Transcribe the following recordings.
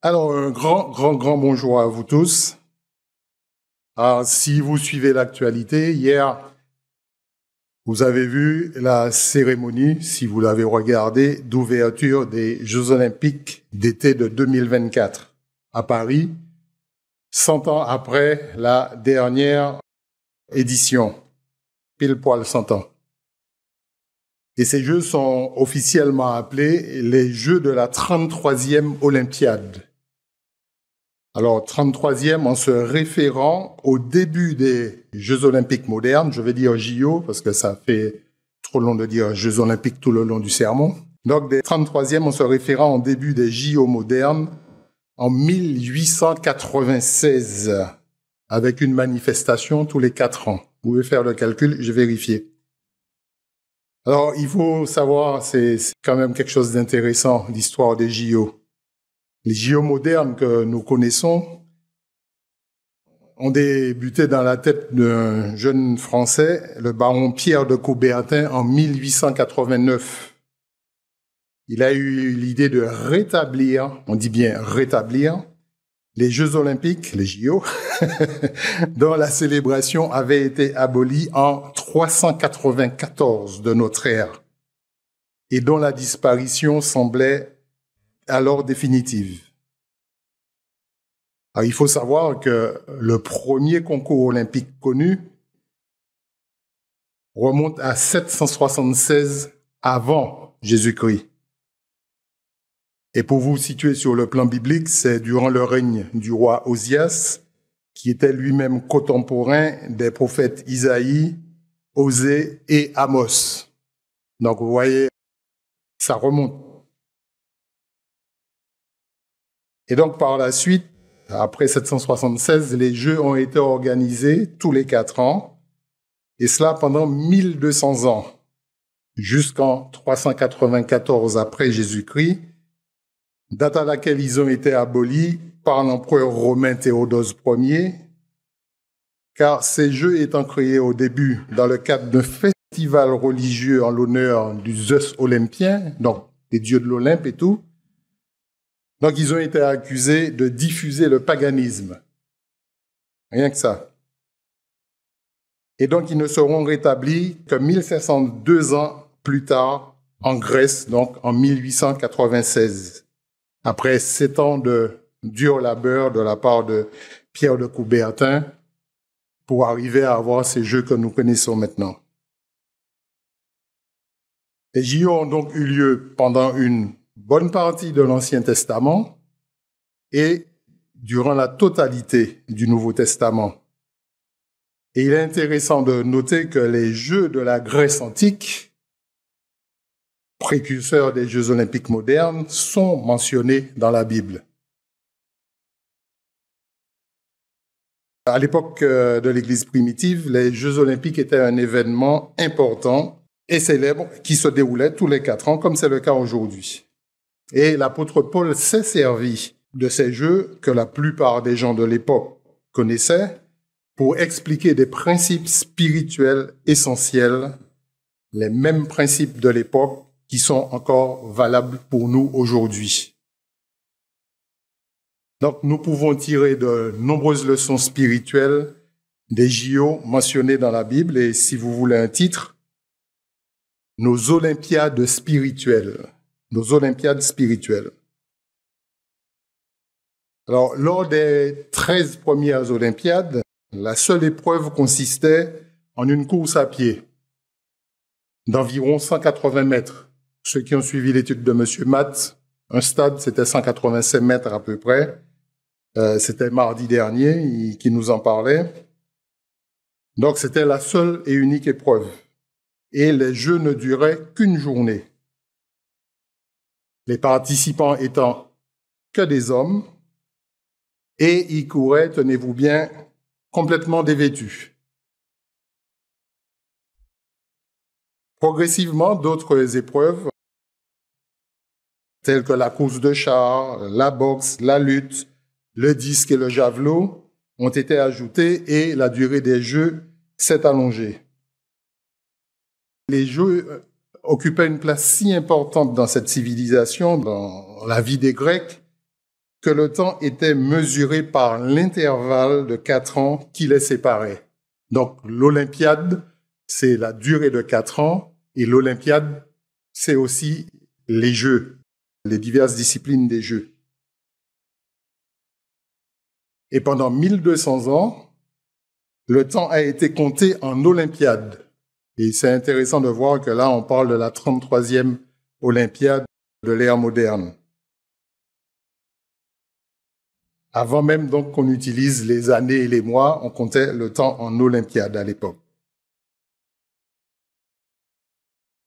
Alors, un grand bonjour à vous tous. Alors, si vous suivez l'actualité, hier, vous avez vu la cérémonie, si vous l'avez regardée, d'ouverture des Jeux Olympiques d'été de 2024 à Paris, 100 ans après la dernière édition, pile poil 100 ans. Et ces Jeux sont officiellement appelés les Jeux de la 33e Olympiade. Alors, 33e en se référant au début des Jeux Olympiques modernes, je vais dire JO parce que ça fait trop long de dire Jeux Olympiques tout le long du sermon. Donc, des 33e en se référant au début des JO modernes en 1896 avec une manifestation tous les 4 ans. Vous pouvez faire le calcul, je vais vérifier. Alors, il faut savoir, c'est quand même quelque chose d'intéressant, l'histoire des JO. Les JO modernes que nous connaissons ont débuté dans la tête d'un jeune Français, le baron Pierre de Coubertin, en 1889. Il a eu l'idée de rétablir, on dit bien rétablir, les Jeux Olympiques, les JO, dont la célébration avait été abolie en 394 de notre ère et dont la disparition semblait alors définitive. Alors, il faut savoir que le premier concours olympique connu remonte à 776 avant Jésus-Christ. Et pour vous situer sur le plan biblique, c'est durant le règne du roi Osias, qui était lui-même contemporain des prophètes Isaïe, Osée et Amos. Donc vous voyez, ça remonte. Et donc par la suite, après 776, les Jeux ont été organisés tous les 4 ans, et cela pendant 1200 ans, jusqu'en 394 après Jésus-Christ, date à laquelle ils ont été abolis par l'empereur romain Théodose Ier, car ces Jeux étant créés au début dans le cadre d'un festival religieux en l'honneur du Zeus olympien, donc des dieux de l'Olympe et tout, donc ils ont été accusés de diffuser le paganisme. Rien que ça. Et donc ils ne seront rétablis que 1502 ans plus tard en Grèce, donc en 1896. Après 7 ans de dur labeur de la part de Pierre de Coubertin pour arriver à avoir ces Jeux que nous connaissons maintenant. Les JO ont donc eu lieu pendant une bonne partie de l'Ancien Testament et durant la totalité du Nouveau Testament. Et il est intéressant de noter que les Jeux de la Grèce antique, précurseurs des Jeux olympiques modernes, sont mentionnés dans la Bible. À l'époque de l'Église primitive, les Jeux olympiques étaient un événement important et célèbre qui se déroulait tous les 4 ans, comme c'est le cas aujourd'hui. Et l'apôtre Paul s'est servi de ces Jeux que la plupart des gens de l'époque connaissaient pour expliquer des principes spirituels essentiels, les mêmes principes de l'époque qui sont encore valables pour nous aujourd'hui. Donc, nous pouvons tirer de nombreuses leçons spirituelles des JO mentionnés dans la Bible, et si vous voulez un titre, nos Olympiades spirituelles. Nos Olympiades spirituelles. Alors, lors des 13 premières Olympiades, la seule épreuve consistait en une course à pied d'environ 180 mètres. Ceux qui ont suivi l'étude de M. Matt, un stade, c'était 185 mètres à peu près. C'était mardi dernier qui nous en parlait. Donc, c'était la seule et unique épreuve. Et les Jeux ne duraient qu'une journée. Les participants étant que des hommes, et ils couraient, tenez-vous bien, complètement dévêtus. Progressivement, d'autres épreuves, telles que la course de char, la boxe, la lutte, le disque et le javelot, ont été ajoutées et la durée des Jeux s'est allongée. Les Jeux occupaient une place si importante dans cette civilisation, dans la vie des Grecs, que le temps était mesuré par l'intervalle de 4 ans qui les séparait. Donc, l'Olympiade, c'est la durée de 4 ans, et l'Olympiade, c'est aussi les Jeux, les diverses disciplines des Jeux. Et pendant 1200 ans, le temps a été compté en Olympiade. Et c'est intéressant de voir que là, on parle de la 33e Olympiade de l'ère moderne. Avant même donc qu'on utilise les années et les mois, on comptait le temps en Olympiade à l'époque.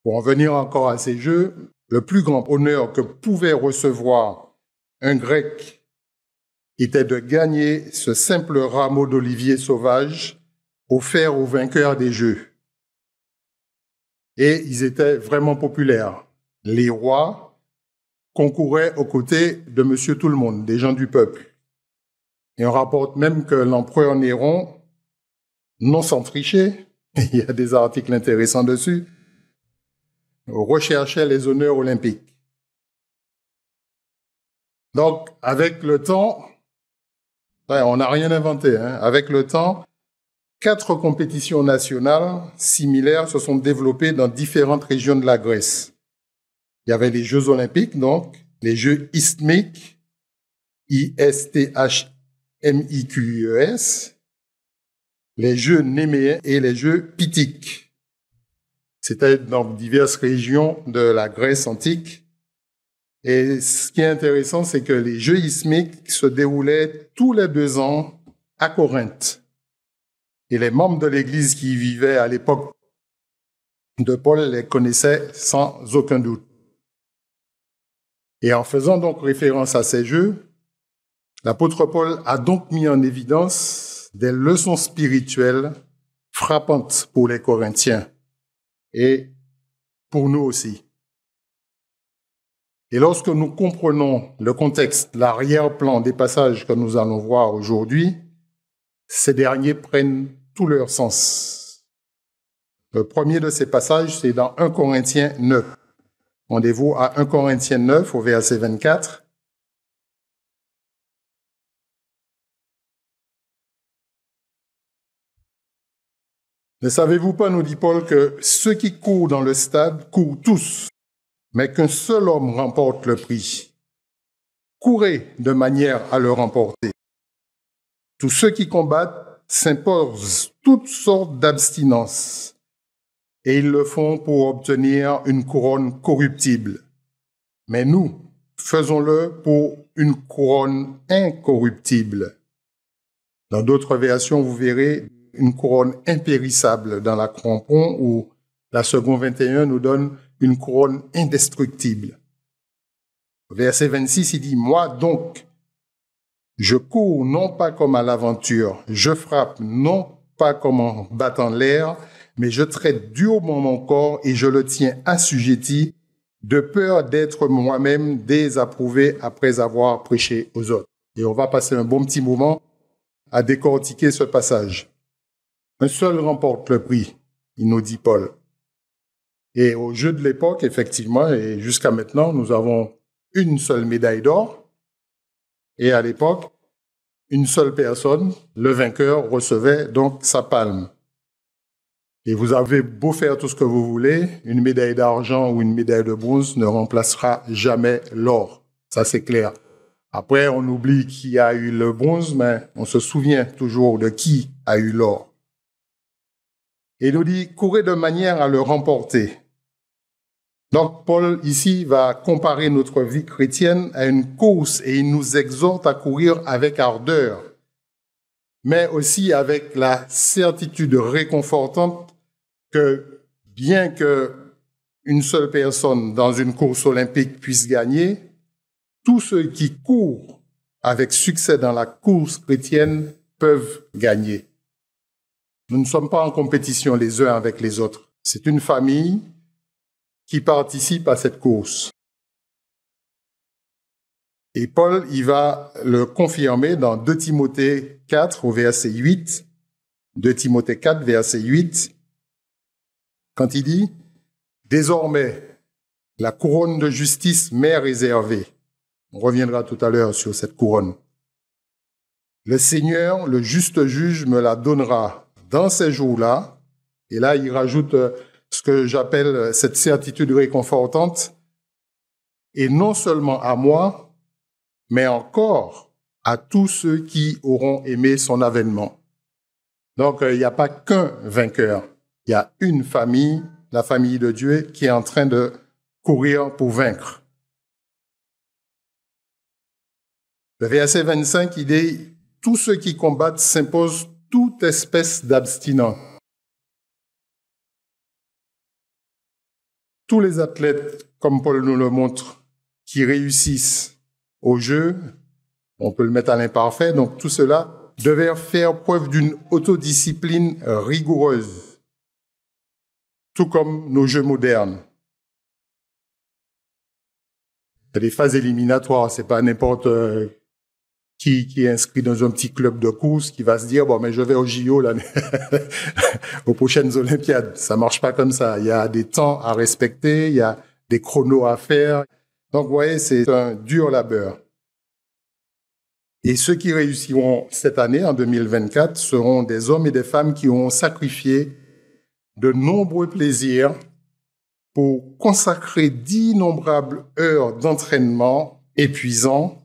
Pour en venir encore à ces Jeux, le plus grand honneur que pouvait recevoir un Grec était de gagner ce simple rameau d'olivier sauvage offert aux vainqueurs des Jeux. Et ils étaient vraiment populaires. Les rois concouraient aux côtés de Monsieur Tout-le-Monde, des gens du peuple. Et on rapporte même que l'empereur Néron, non sans tricher, il y a des articles intéressants dessus, recherchait les honneurs olympiques. Donc, avec le temps, on n'a rien inventé, hein. Avec le temps, 4 compétitions nationales similaires se sont développées dans différentes régions de la Grèce. Il y avait les Jeux olympiques, donc, les Jeux isthmiques, ISTHMIQES, les Jeux néméens et les Jeux pythiques. C'était dans diverses régions de la Grèce antique. Et ce qui est intéressant, c'est que les Jeux isthmiques se déroulaient tous les 2 ans à Corinthe. Et les membres de l'Église qui y vivaient à l'époque de Paul les connaissaient sans aucun doute. Et en faisant donc référence à ces Jeux, l'apôtre Paul a donc mis en évidence des leçons spirituelles frappantes pour les Corinthiens et pour nous aussi. Et lorsque nous comprenons le contexte, l'arrière-plan des passages que nous allons voir aujourd'hui, ces derniers prennent tout leur sens. Le premier de ces passages, c'est dans 1 Corinthiens 9. Rendez-vous à 1 Corinthiens 9 au verset 24. Ne savez-vous pas, nous dit Paul, que ceux qui courent dans le stade courent tous, mais qu'un seul homme remporte le prix. Courez de manière à le remporter. Tous ceux qui combattent s'imposent toutes sortes d'abstinences, et ils le font pour obtenir une couronne corruptible. Mais nous, faisons-le pour une couronne incorruptible. Dans d'autres versions, vous verrez une couronne impérissable dans la crampon, où la seconde 21 nous donne une couronne indestructible. Verset 26, il dit « Moi donc, je cours non pas comme à l'aventure, je frappe non pas comme en battant l'air, mais je traite durement mon corps et je le tiens assujetti, de peur d'être moi-même désapprouvé après avoir prêché aux autres. » Et on va passer un bon petit moment à décortiquer ce passage. Un seul remporte le prix, il nous dit Paul. Et au jeu de l'époque, effectivement, et jusqu'à maintenant, nous avons une seule médaille d'or. Et à l'époque, une seule personne, le vainqueur, recevait donc sa palme. Et vous avez beau faire tout ce que vous voulez, une médaille d'argent ou une médaille de bronze ne remplacera jamais l'or. Ça, c'est clair. Après, on oublie qui a eu le bronze, mais on se souvient toujours de qui a eu l'or. Et il nous dit, courez de manière à le remporter. Donc, Paul, ici, va comparer notre vie chrétienne à une course et il nous exhorte à courir avec ardeur, mais aussi avec la certitude réconfortante que, bien qu'une seule personne dans une course olympique puisse gagner, tous ceux qui courent avec succès dans la course chrétienne peuvent gagner. Nous ne sommes pas en compétition les uns avec les autres. C'est une famille qui participe à cette course. Et Paul, il va le confirmer dans 2 Timothée 4 au verset 8. 2 Timothée 4, verset 8, quand il dit « Désormais, la couronne de justice m'est réservée. On reviendra tout à l'heure sur cette couronne. Le Seigneur, le juste juge, me la donnera dans ces jours-là. Et là, il rajoute ce que j'appelle cette certitude réconfortante. Et non seulement à moi, mais encore à tous ceux qui auront aimé son avènement. Donc, il n'y a pas qu'un vainqueur. Il y a une famille, la famille de Dieu, qui est en train de courir pour vaincre. Le verset 25, il dit « Tous ceux qui combattent s'imposent toute espèce d'abstinence. » Tous les athlètes, comme Paul nous le montre, qui réussissent au jeu, on peut le mettre à l'imparfait, donc tout cela devaient faire preuve d'une autodiscipline rigoureuse, tout comme nos jeux modernes. C'est des phases éliminatoires, c'est pas n'importe qui est inscrit dans un petit club de course qui va se dire bon mais je vais au JO l'année aux prochaines Olympiades. Ça marche pas comme ça. Il y a des temps à respecter, il y a des chronos à faire. Donc vous voyez, c'est un dur labeur. Et ceux qui réussiront cette année, en 2024, seront des hommes et des femmes qui ont sacrifié de nombreux plaisirs pour consacrer d'innombrables heures d'entraînement épuisants,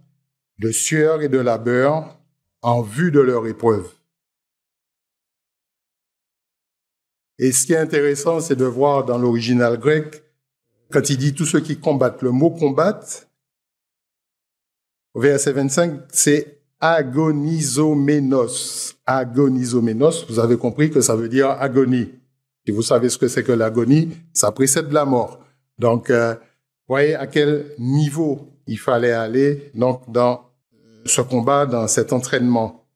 de sueur et de labeur en vue de leur épreuve. Et ce qui est intéressant, c'est de voir dans l'original grec, quand il dit tous ceux qui combattent, le mot combattre, au verset 25, c'est agonizoménos. Agonizoménos, vous avez compris que ça veut dire agonie. Si vous savez ce que c'est que l'agonie, ça précède la mort. Donc, voyez à quel niveau il fallait aller donc, dans ce combat, dans cet entraînement.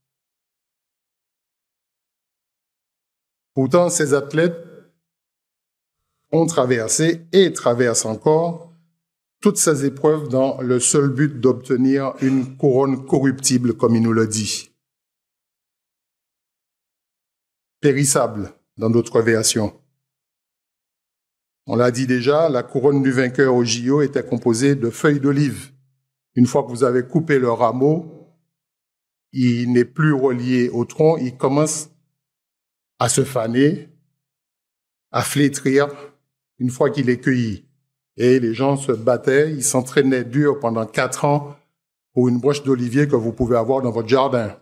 Pourtant, ces athlètes ont traversé et traversent encore toutes ces épreuves dans le seul but d'obtenir une couronne corruptible, comme il nous le dit. Périssable, dans d'autres versions. On l'a dit déjà, la couronne du vainqueur au JO était composée de feuilles d'olive. Une fois que vous avez coupé le rameau, il n'est plus relié au tronc, il commence à se faner, à flétrir une fois qu'il est cueilli. Et les gens se battaient, ils s'entraînaient dur pendant 4 ans pour une branche d'olivier que vous pouvez avoir dans votre jardin.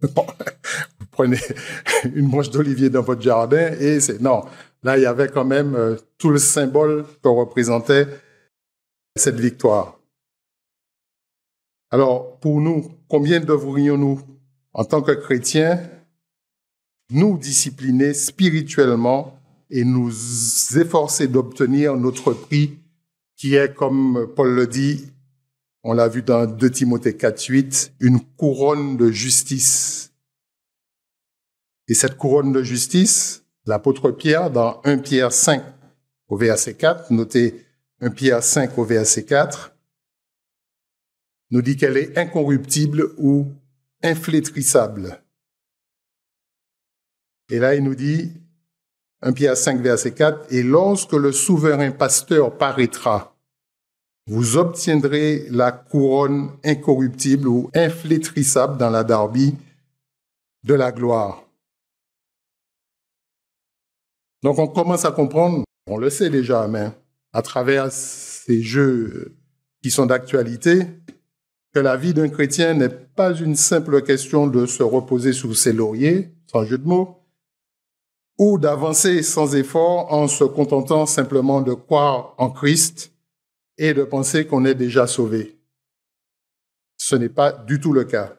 Vous prenez une branche d'olivier dans votre jardin et c'est... Non, là, il y avait quand même tout le symbole que représentait cette victoire. Alors, pour nous, combien devrions-nous, en tant que chrétiens, nous discipliner spirituellement et nous efforcer d'obtenir notre prix qui est, comme Paul le dit, on l'a vu dans 2 Timothée 4:8, une couronne de justice. Et cette couronne de justice, l'apôtre Pierre, dans 1 Pierre 5 au verset 4, notez 1 Pierre 5 au verset 4, nous dit qu'elle est incorruptible ou inflétrissable. Et là, il nous dit, 1 Pierre 5, verset 4, « Et lorsque le souverain pasteur paraîtra, vous obtiendrez la couronne incorruptible ou inflétrissable dans la darbie de la gloire. » Donc, on commence à comprendre, on le sait déjà, mais à travers ces jeux qui sont d'actualité, que la vie d'un chrétien n'est pas une simple question de se reposer sur ses lauriers, sans jeu de mots, ou d'avancer sans effort en se contentant simplement de croire en Christ et de penser qu'on est déjà sauvé. Ce n'est pas du tout le cas.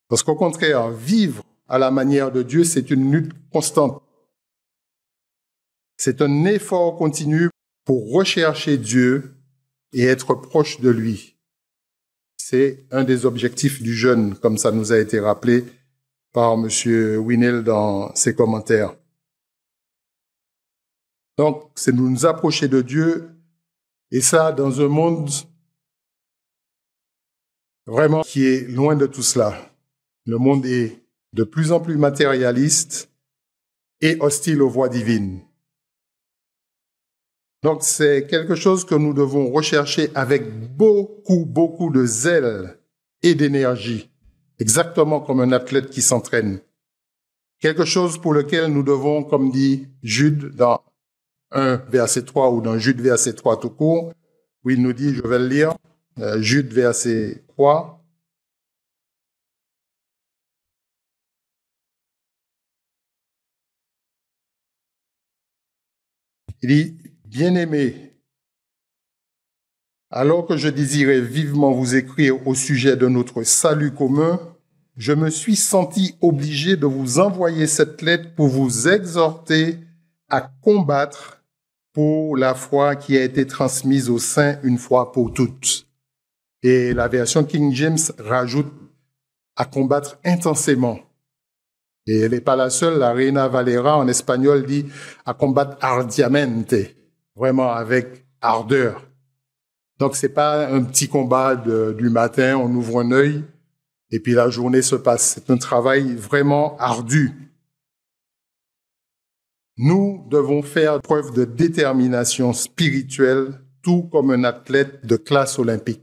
Parce qu'au contraire, vivre à la manière de Dieu, c'est une lutte constante. C'est un effort continu pour rechercher Dieu et être proche de lui. C'est un des objectifs du jeûne, comme ça nous a été rappelé par M. Winnell dans ses commentaires. Donc, c'est nous approcher de Dieu, et ça dans un monde vraiment qui est loin de tout cela. Le monde est de plus en plus matérialiste et hostile aux voies divines. Donc, c'est quelque chose que nous devons rechercher avec beaucoup de zèle et d'énergie, exactement comme un athlète qui s'entraîne. Quelque chose pour lequel nous devons, comme dit Jude dans 1 verset 3 ou dans Jude verset 3 tout court, où il nous dit, je vais le lire, Jude verset 3. Il dit, bien-aimés, alors que je désirais vivement vous écrire au sujet de notre salut commun, je me suis senti obligé de vous envoyer cette lettre pour vous exhorter à combattre pour la foi qui a été transmise aux saints une fois pour toutes. Et la version King James rajoute à combattre intensément. Et elle n'est pas la seule, la Reina Valera en espagnol dit à combattre ardiamente, vraiment avec ardeur. Donc c'est pas un petit combat du matin, on ouvre un œil et puis la journée se passe. C'est un travail vraiment ardu. Nous devons faire preuve de détermination spirituelle, tout comme un athlète de classe olympique.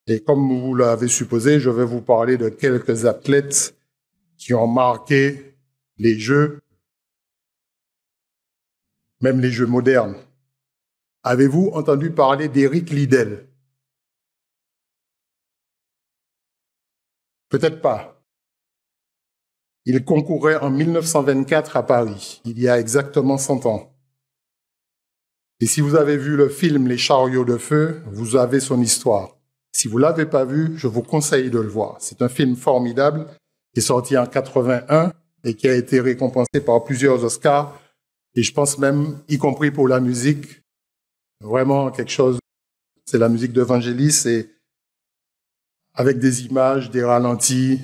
Et comme vous l'avez supposé, je vais vous parler de quelques athlètes qui ont marqué les Jeux, même les Jeux modernes. Avez-vous entendu parler d'Éric Liddell? Peut-être pas. Il concourait en 1924 à Paris, il y a exactement 100 ans. Et si vous avez vu le film Les chariots de feu, vous avez son histoire. Si vous ne l'avez pas vu, je vous conseille de le voir. C'est un film formidable qui est sorti en 81 et qui a été récompensé par plusieurs Oscars. Et je pense même, y compris pour la musique, vraiment quelque chose, c'est la musique d'Evangelis et avec des images, des ralentis.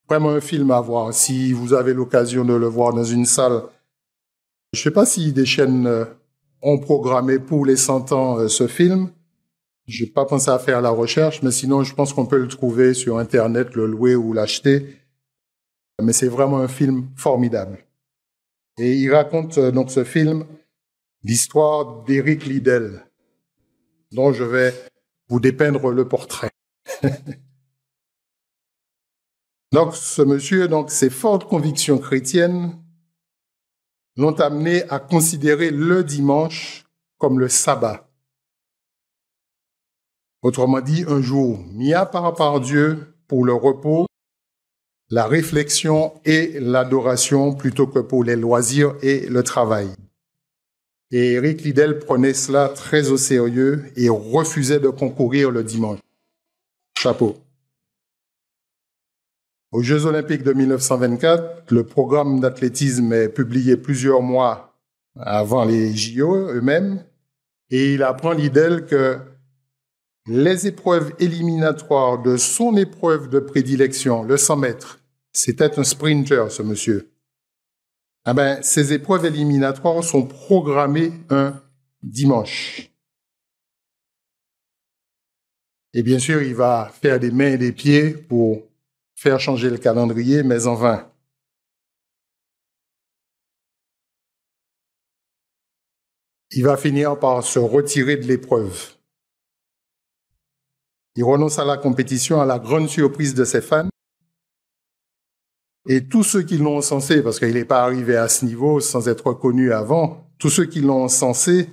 Vraiment un film à voir. Si vous avez l'occasion de le voir dans une salle, je ne sais pas si des chaînes ont programmé pour les 100 ans ce film. Je n'ai pas pensé à faire la recherche, mais sinon, je pense qu'on peut le trouver sur Internet, le louer ou l'acheter. Mais c'est vraiment un film formidable. Et il raconte donc ce film l'histoire d'Éric Liddell, dont je vais vous dépeindre le portrait. Donc, ce monsieur, donc, ses fortes convictions chrétiennes l'ont amené à considérer le dimanche comme le sabbat. Autrement dit, un jour mis à part par Dieu pour le repos, la réflexion et l'adoration plutôt que pour les loisirs et le travail. Et Éric Liddell prenait cela très au sérieux et refusait de concourir le dimanche. Chapeau. Aux Jeux olympiques de 1924, le programme d'athlétisme est publié plusieurs mois avant les JO eux-mêmes, et il apprend Liddell que les épreuves éliminatoires de son épreuve de prédilection, le 100 mètres, c'était un sprinter, ce monsieur. Ces épreuves éliminatoires sont programmées un dimanche. Et bien sûr, il va faire des mains et des pieds pour faire changer le calendrier, mais en vain. Il va finir par se retirer de l'épreuve. Il renonce à la compétition à la grande surprise de ses fans. Et tous ceux qui l'ont encensé, parce qu'il n'est pas arrivé à ce niveau sans être connu avant, tous ceux qui l'ont encensé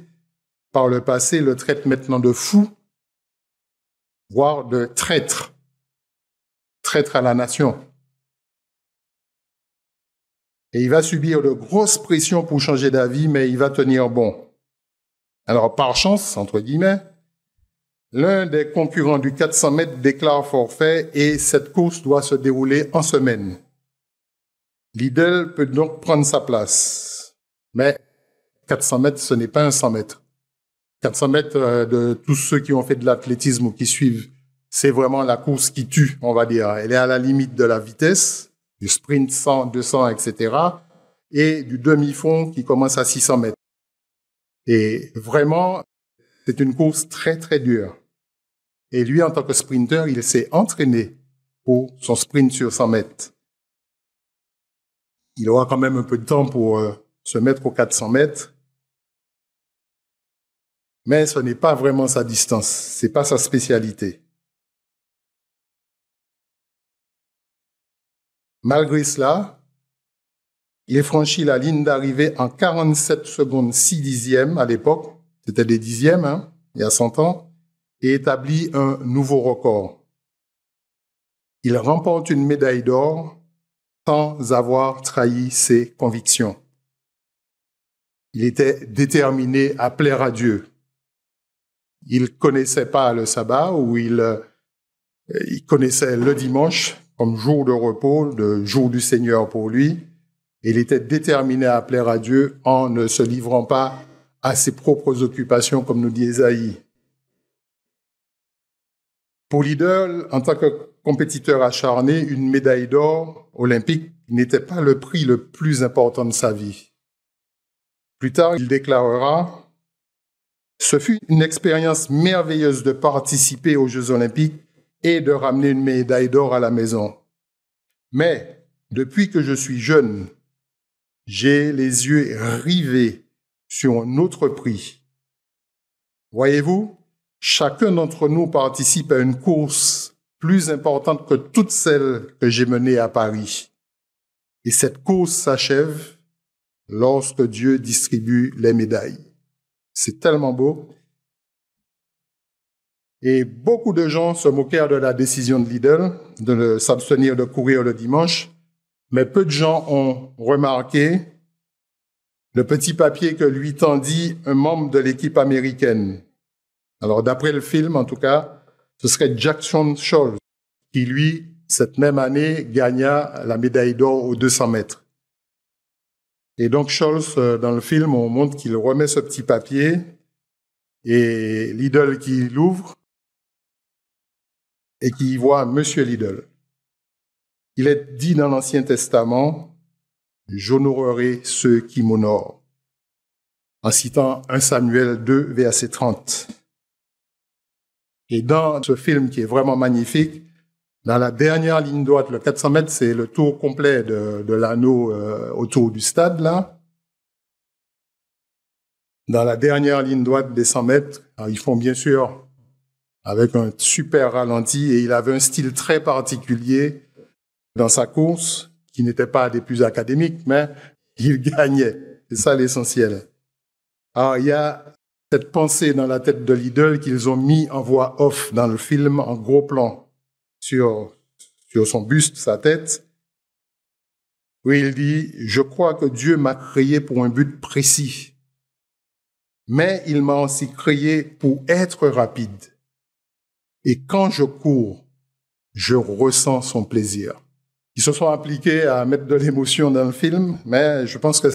par le passé le traitent maintenant de fou, voire de traître. Traître à la nation. Et il va subir de grosses pressions pour changer d'avis, mais il va tenir bon. Alors, par chance, entre guillemets, l'un des concurrents du 400 mètres déclare forfait et cette course doit se dérouler en semaine. Liddell peut donc prendre sa place. Mais 400 mètres, ce n'est pas un 100 mètres. 400 mètres de tous ceux qui ont fait de l'athlétisme ou qui suivent, c'est vraiment la course qui tue, on va dire. Elle est à la limite de la vitesse, du sprint 100, 200, etc. et du demi-fond qui commence à 600 mètres. Et vraiment, c'est une course très, très dure. Et lui, en tant que sprinter, il s'est entraîné pour son sprint sur 100 mètres. Il aura quand même un peu de temps pour se mettre aux 400 mètres. Mais ce n'est pas vraiment sa distance, c'est pas sa spécialité. Malgré cela, il franchit la ligne d'arrivée en 47 secondes 6 dixièmes à l'époque, c'était des dixièmes, il y a 100 ans, et établit un nouveau record. Il remporte une médaille d'or sans avoir trahi ses convictions. Il était déterminé à plaire à Dieu. Il ne connaissait pas le sabbat, ou il connaissait le dimanche comme jour de repos, le jour du Seigneur pour lui. Il était déterminé à plaire à Dieu en ne se livrant pas à ses propres occupations, comme nous dit Ésaïe. Pour Liddell, en tant que compétiteur acharné, une médaille d'or olympique n'était pas le prix le plus important de sa vie. Plus tard, il déclarera « Ce fut une expérience merveilleuse de participer aux Jeux olympiques et de ramener une médaille d'or à la maison. Mais depuis que je suis jeune, j'ai les yeux rivés sur un autre prix. Voyez-vous, chacun d'entre nous participe à une course plus importante que toutes celles que j'ai menées à Paris. Et cette course s'achève lorsque Dieu distribue les médailles. » C'est tellement beau. Et beaucoup de gens se moquèrent de la décision de Liddell de s'abstenir de courir le dimanche, mais peu de gens ont remarqué le petit papier que lui tendit un membre de l'équipe américaine. Alors, d'après le film, en tout cas, ce serait Jackson Scholes qui, lui, cette même année, gagna la médaille d'or aux 200 mètres. Et donc, Scholes, dans le film, on montre qu'il remet ce petit papier et Liddell qui l'ouvre et qui y voit Monsieur Liddell. Il est dit dans l'Ancien Testament, « J'honorerai ceux qui m'honorent », en citant 1 Samuel 2, verset 30. Et dans ce film qui est vraiment magnifique, dans la dernière ligne droite, le 400 mètres, c'est le tour complet de l'anneau autour du stade, là. Dans la dernière ligne droite des 100 mètres, alors ils font bien sûr avec un super ralenti, et il avait un style très particulier dans sa course, qui n'était pas des plus académiques, mais il gagnait. C'est ça l'essentiel. Alors, il y a cette pensée dans la tête de Liddell qu'ils ont mis en voix off dans le film, en gros plan, sur son buste, sa tête, où il dit « Je crois que Dieu m'a créé pour un but précis, mais il m'a aussi créé pour être rapide. Et quand je cours, je ressens son plaisir. » Ils se sont appliqués à mettre de l'émotion dans le film, mais je pense que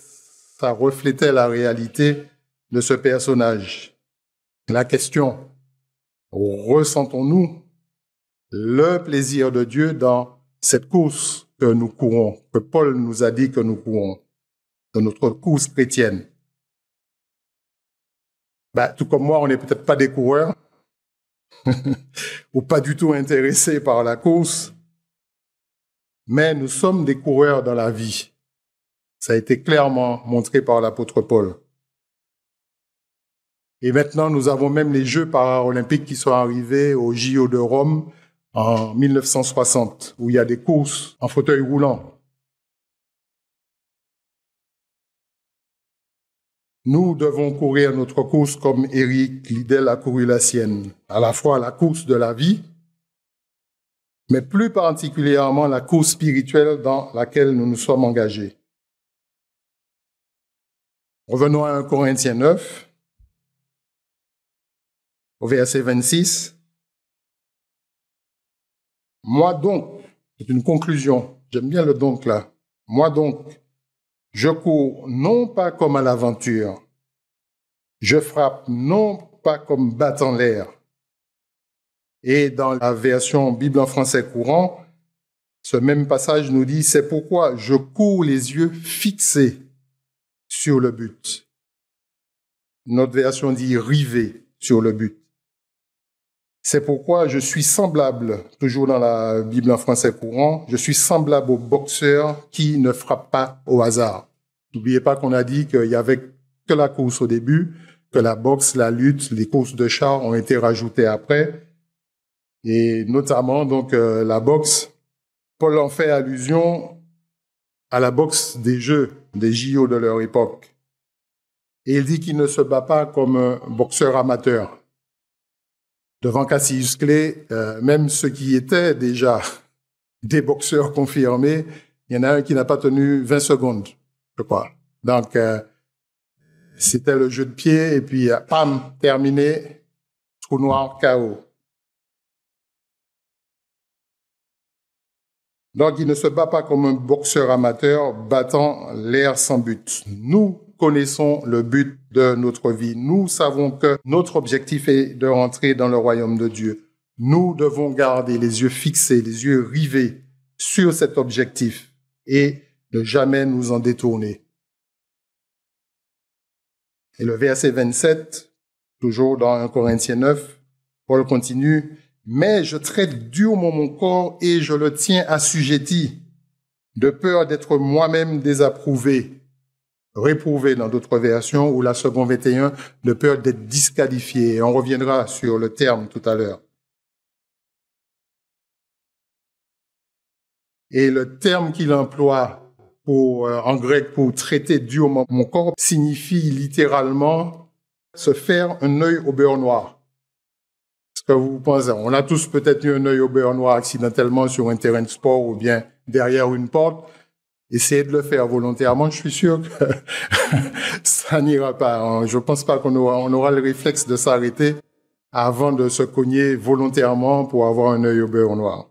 ça reflétait la réalité de ce personnage. La question, ressentons-nous le plaisir de Dieu dans cette course que nous courons, que Paul nous a dit que nous courons, de notre course chrétienne? Tout comme moi, on n'est peut-être pas des coureurs, ou pas du tout intéressés par la course, mais nous sommes des coureurs dans la vie. Ça a été clairement montré par l'apôtre Paul. Et maintenant, nous avons même les Jeux paralympiques qui sont arrivés au JO de Rome en 1960, où il y a des courses en fauteuil roulant. Nous devons courir notre course comme Éric Liddell a couru la sienne, à la fois la course de la vie, mais plus particulièrement la course spirituelle dans laquelle nous nous sommes engagés. Revenons à 1 Corinthiens 9, au verset 26. « Moi donc », c'est une conclusion, j'aime bien le donc là, « Moi donc, je cours non pas comme à l'aventure, je frappe non pas comme battant l'air. » Et dans la version Bible en français courant, ce même passage nous dit « C'est pourquoi je cours les yeux fixés sur le but. » Notre version dit « rivés sur le but. » C'est pourquoi je suis semblable, toujours dans la Bible en français courant, je suis semblable au boxeur qui ne frappe pas au hasard. N'oubliez pas qu'on a dit qu'il y avait que la course au début, que la boxe, la lutte, les courses de chars ont été rajoutées après. Et notamment, donc, la boxe. Paul en fait allusion à la boxe des Jeux, des JO de leur époque. Et il dit qu'il ne se bat pas comme un boxeur amateur. Devant Cassius Clay, même ceux qui étaient déjà des boxeurs confirmés, il y en a un qui n'a pas tenu 20 secondes, je crois. Donc, c'était le jeu de pied, et puis, pam, terminé, trou noir, KO. Donc, il ne se bat pas comme un boxeur amateur battant l'air sans but. Nous connaissons le but de notre vie. Nous savons que notre objectif est de rentrer dans le royaume de Dieu. Nous devons garder les yeux fixés, les yeux rivés sur cet objectif et ne jamais nous en détourner. Et le verset 27, toujours dans 1 Corinthiens 9, Paul continue: « Mais je traite durement mon corps et je le tiens assujetti, de peur d'être moi-même désapprouvé. » Réprouvé dans d'autres versions, ou la seconde 21, de peur d'être disqualifié. Et on reviendra sur le terme tout à l'heure. Et le terme qu'il emploie en grec pour traiter durement mon corps signifie littéralement se faire un œil au beurre noir. Ce que vous pensez, on a tous peut-être eu un œil au beurre noir accidentellement sur un terrain de sport ou bien derrière une porte. Essayez de le faire volontairement, je suis sûr que ça n'ira pas. Je ne pense pas qu'on aura le réflexe de s'arrêter avant de se cogner volontairement pour avoir un œil au beurre noir.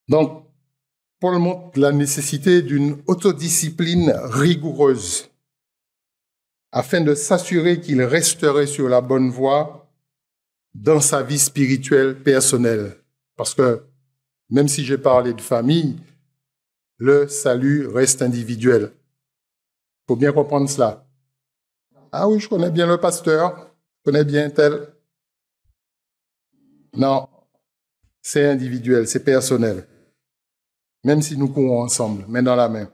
Donc, Paul montre la nécessité d'une autodiscipline rigoureuse afin de s'assurer qu'il resterait sur la bonne voie dans sa vie spirituelle personnelle. Parce que même si j'ai parlé de famille, le salut reste individuel. Il faut bien comprendre cela. Ah oui, je connais bien le pasteur, je connais bien tel. Non, c'est individuel, c'est personnel. Même si nous courons ensemble, main dans la main.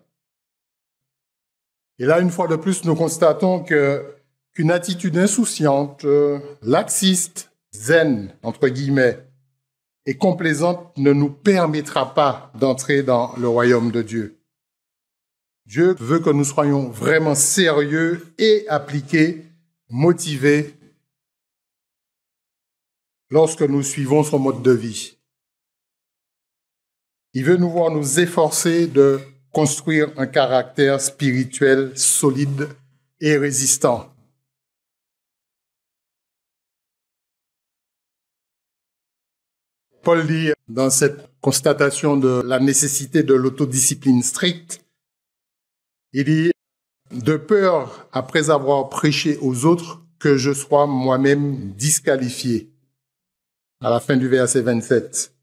Et là, une fois de plus, nous constatons qu'une attitude insouciante, laxiste, zen, entre guillemets, et complaisante ne nous permettra pas d'entrer dans le royaume de Dieu. Dieu veut que nous soyons vraiment sérieux et appliqués, motivés lorsque nous suivons son mode de vie. Il veut nous voir nous efforcer de construire un caractère spirituel solide et résistant. Paul dit dans cette constatation de la nécessité de l'autodiscipline stricte, il dit « De peur, après avoir prêché aux autres, que je sois moi-même disqualifié. » À la fin du verset 27.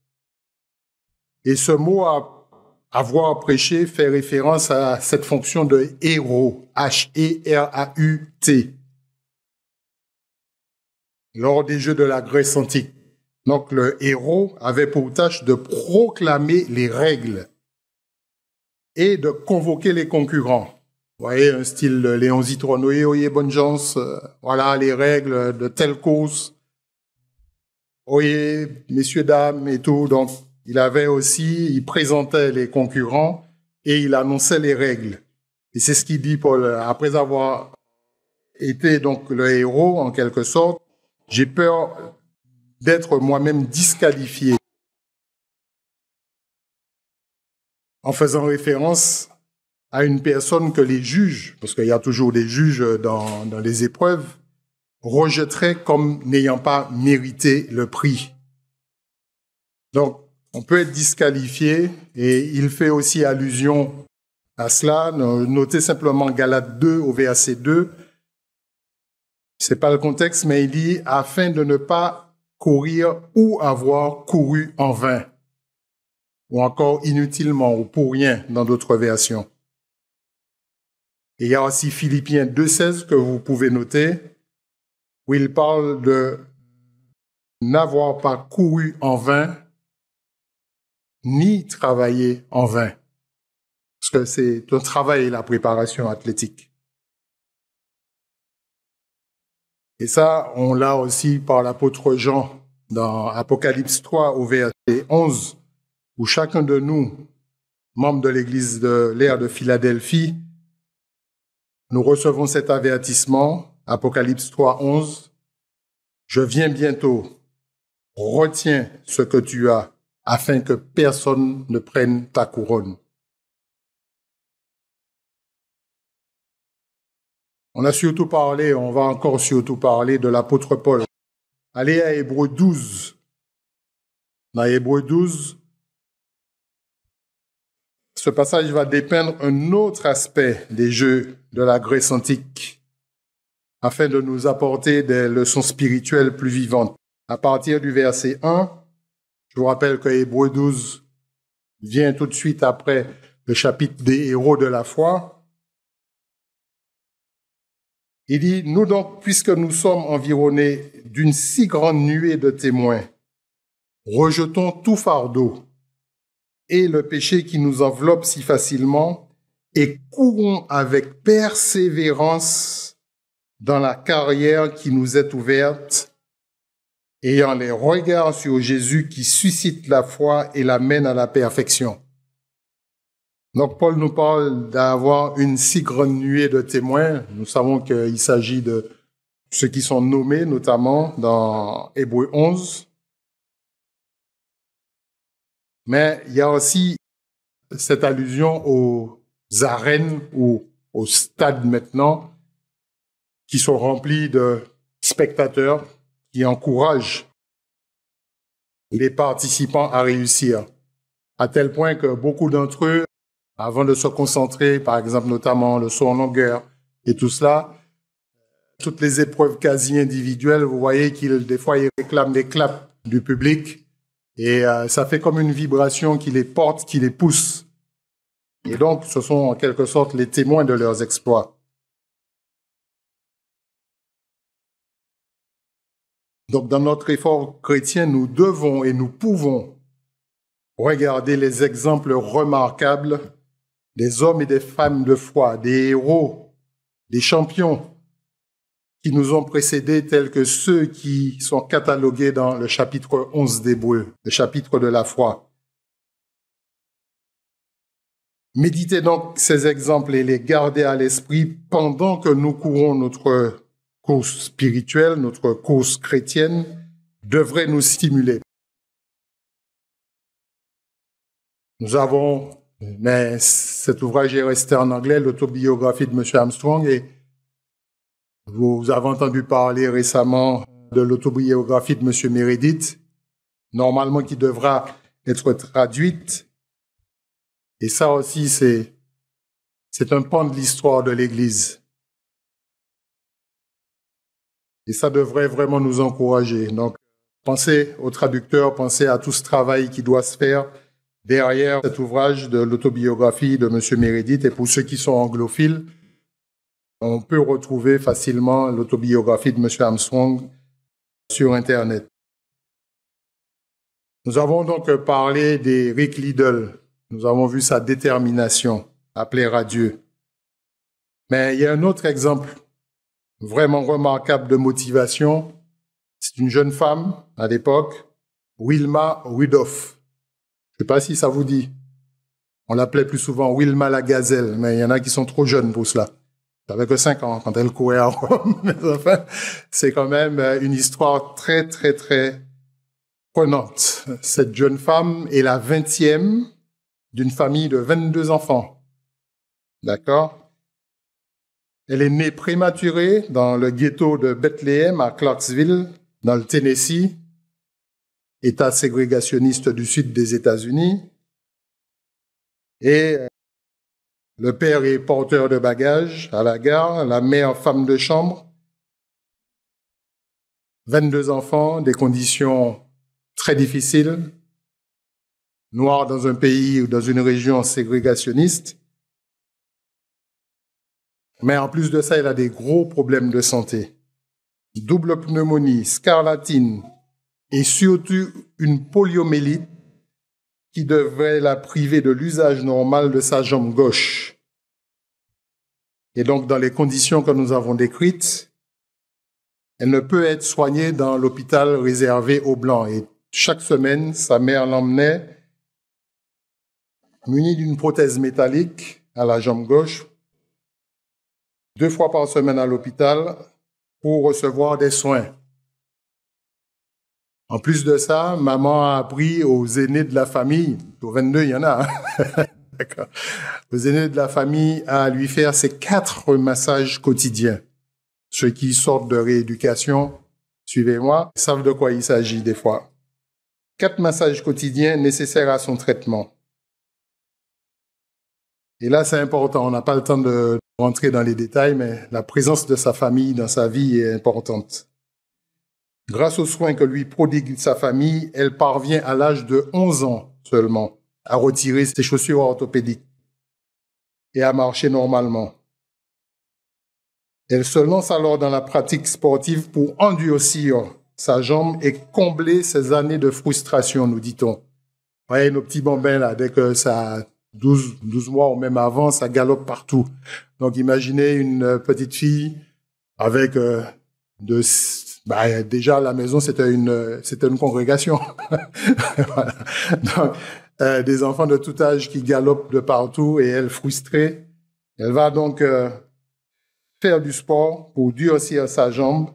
Et ce mot « avoir prêché » fait référence à cette fonction de héros, H-E-R-A-U-T, lors des Jeux de la Grèce antique. Donc, le héros avait pour tâche de proclamer les règles et de convoquer les concurrents. Vous voyez, un style Léon Zitrone, oyez, bonne chance, voilà les règles de telle course. Oyez, messieurs, dames et tout. Donc, il présentait les concurrents et il annonçait les règles. Et c'est ce qu'il dit, Paul, après avoir été donc le héros, en quelque sorte, j'ai peur d'être moi-même disqualifié. En faisant référence à une personne que les juges, parce qu'il y a toujours des juges dans les épreuves, rejetteraient comme n'ayant pas mérité le prix. Donc, on peut être disqualifié, et il fait aussi allusion à cela. Notez simplement Galates 2 au verset 2. C'est pas le contexte, mais il dit « afin de ne pas courir ou avoir couru en vain » ou encore inutilement ou pour rien dans d'autres versions. Et il y a aussi Philippiens 2,16 que vous pouvez noter, où il parle de n'avoir pas couru en vain, ni travaillé en vain. parce que c'est un travail, la préparation athlétique. Et ça, on l'a aussi par l'apôtre Jean dans Apocalypse 3 au verset 11, où chacun de nous, membres de l'église de l'ère de Philadelphie, nous recevons cet avertissement, Apocalypse 3, 11, « Je viens bientôt, retiens ce que tu as, afin que personne ne prenne ta couronne. » On a surtout parlé, on va encore surtout parler de l'apôtre Paul. Allez à Hébreux 12. Dans Hébreux 12, ce passage va dépeindre un autre aspect des jeux de la Grèce antique, afin de nous apporter des leçons spirituelles plus vivantes. À partir du verset 1, je vous rappelle que Hébreux 12 vient tout de suite après le chapitre des héros de la foi. Il dit, « Nous donc, puisque nous sommes environnés d'une si grande nuée de témoins, rejetons tout fardeau et le péché qui nous enveloppe si facilement et courons avec persévérance dans la carrière qui nous est ouverte, ayant les regards sur Jésus qui suscite la foi et l'amène à la perfection. » Donc Paul nous parle d'avoir une si grande nuée de témoins. Nous savons qu'il s'agit de ceux qui sont nommés, notamment dans Hébreux 11. Mais il y a aussi cette allusion aux arènes ou aux stades maintenant qui sont remplis de spectateurs qui encouragent les participants à réussir, à tel point que beaucoup d'entre eux, avant de se concentrer, par exemple, notamment le saut en longueur et tout cela, toutes les épreuves quasi individuelles, vous voyez des fois, ils réclament des claps du public et ça fait comme une vibration qui les porte, qui les pousse. Et donc, ce sont en quelque sorte les témoins de leurs exploits. Donc, dans notre effort chrétien, nous devons et nous pouvons regarder les exemples remarquables des hommes et des femmes de foi, des héros, des champions qui nous ont précédés, tels que ceux qui sont catalogués dans le chapitre 11 d'Hébreux, le chapitre de la foi. Méditez donc ces exemples et les gardez à l'esprit pendant que nous courons notre course spirituelle, notre course chrétienne, devrait nous stimuler. Nous avons, mais cet ouvrage est resté en anglais, l'autobiographie de M. Armstrong, et vous avez entendu parler récemment de l'autobiographie de M. Meredith, normalement qui devra être traduite. Et ça aussi, c'est un pan de l'histoire de l'Église. Et ça devrait vraiment nous encourager. Donc, pensez aux traducteurs, pensez à tout ce travail qui doit se faire derrière cet ouvrage de l'autobiographie de M. Meredith. Et pour ceux qui sont anglophiles, on peut retrouver facilement l'autobiographie de M. Armstrong sur Internet. Nous avons donc parlé d'Eric Liddell. Nous avons vu sa détermination à plaire à Dieu. Mais il y a un autre exemple vraiment remarquable de motivation. C'est une jeune femme à l'époque, Wilma Rudolph. Je ne sais pas si ça vous dit. On l'appelait plus souvent Wilma la gazelle, mais il y en a qui sont trop jeunes pour cela. Elle n'avait que 5 ans quand elle courait à Rome. Mais enfin, c'est quand même une histoire très, très, très prenante. Cette jeune femme est la 20e d'une famille de 22 enfants. D'accord? Elle est née prématurée dans le ghetto de Bethléem à Clarksville, dans le Tennessee, État ségrégationniste du sud des États-Unis. Et le père est porteur de bagages à la gare, la mère femme de chambre. 22 enfants, des conditions très difficiles, noirs dans un pays ou dans une région ségrégationniste. Mais en plus de ça, elle a des gros problèmes de santé. Double pneumonie, scarlatine et surtout une poliomyélite qui devrait la priver de l'usage normal de sa jambe gauche. Et donc, dans les conditions que nous avons décrites, elle ne peut être soignée dans l'hôpital réservé aux Blancs. Et chaque semaine, sa mère l'emmenait munie d'une prothèse métallique à la jambe gauche, 2 fois par semaine à l'hôpital pour recevoir des soins. En plus de ça, maman a appris aux aînés de la famille, aux 22, il y en a, hein. D'accord. Aux aînés de la famille à lui faire ces 4 massages quotidiens. Ceux qui sortent de rééducation, suivez-moi, savent de quoi il s'agit des fois. 4 massages quotidiens nécessaires à son traitement. Et là, c'est important. On n'a pas le temps de rentrer dans les détails, mais la présence de sa famille dans sa vie est importante. Grâce aux soins que lui prodigue sa famille, elle parvient à l'âge de 11 ans seulement à retirer ses chaussures orthopédiques et à marcher normalement. Elle se lance alors dans la pratique sportive pour endurcir sa jambe et combler ses années de frustration, nous dit-on. Vous voyez, nos petits bambins, là, dès que ça a 12 mois ou même avant, ça galope partout. Donc, imaginez une petite fille avec déjà, à la maison, c'était une congrégation. Voilà. Donc, des enfants de tout âge qui galopent de partout et elle frustrée. Elle va donc faire du sport pour durcir sa jambe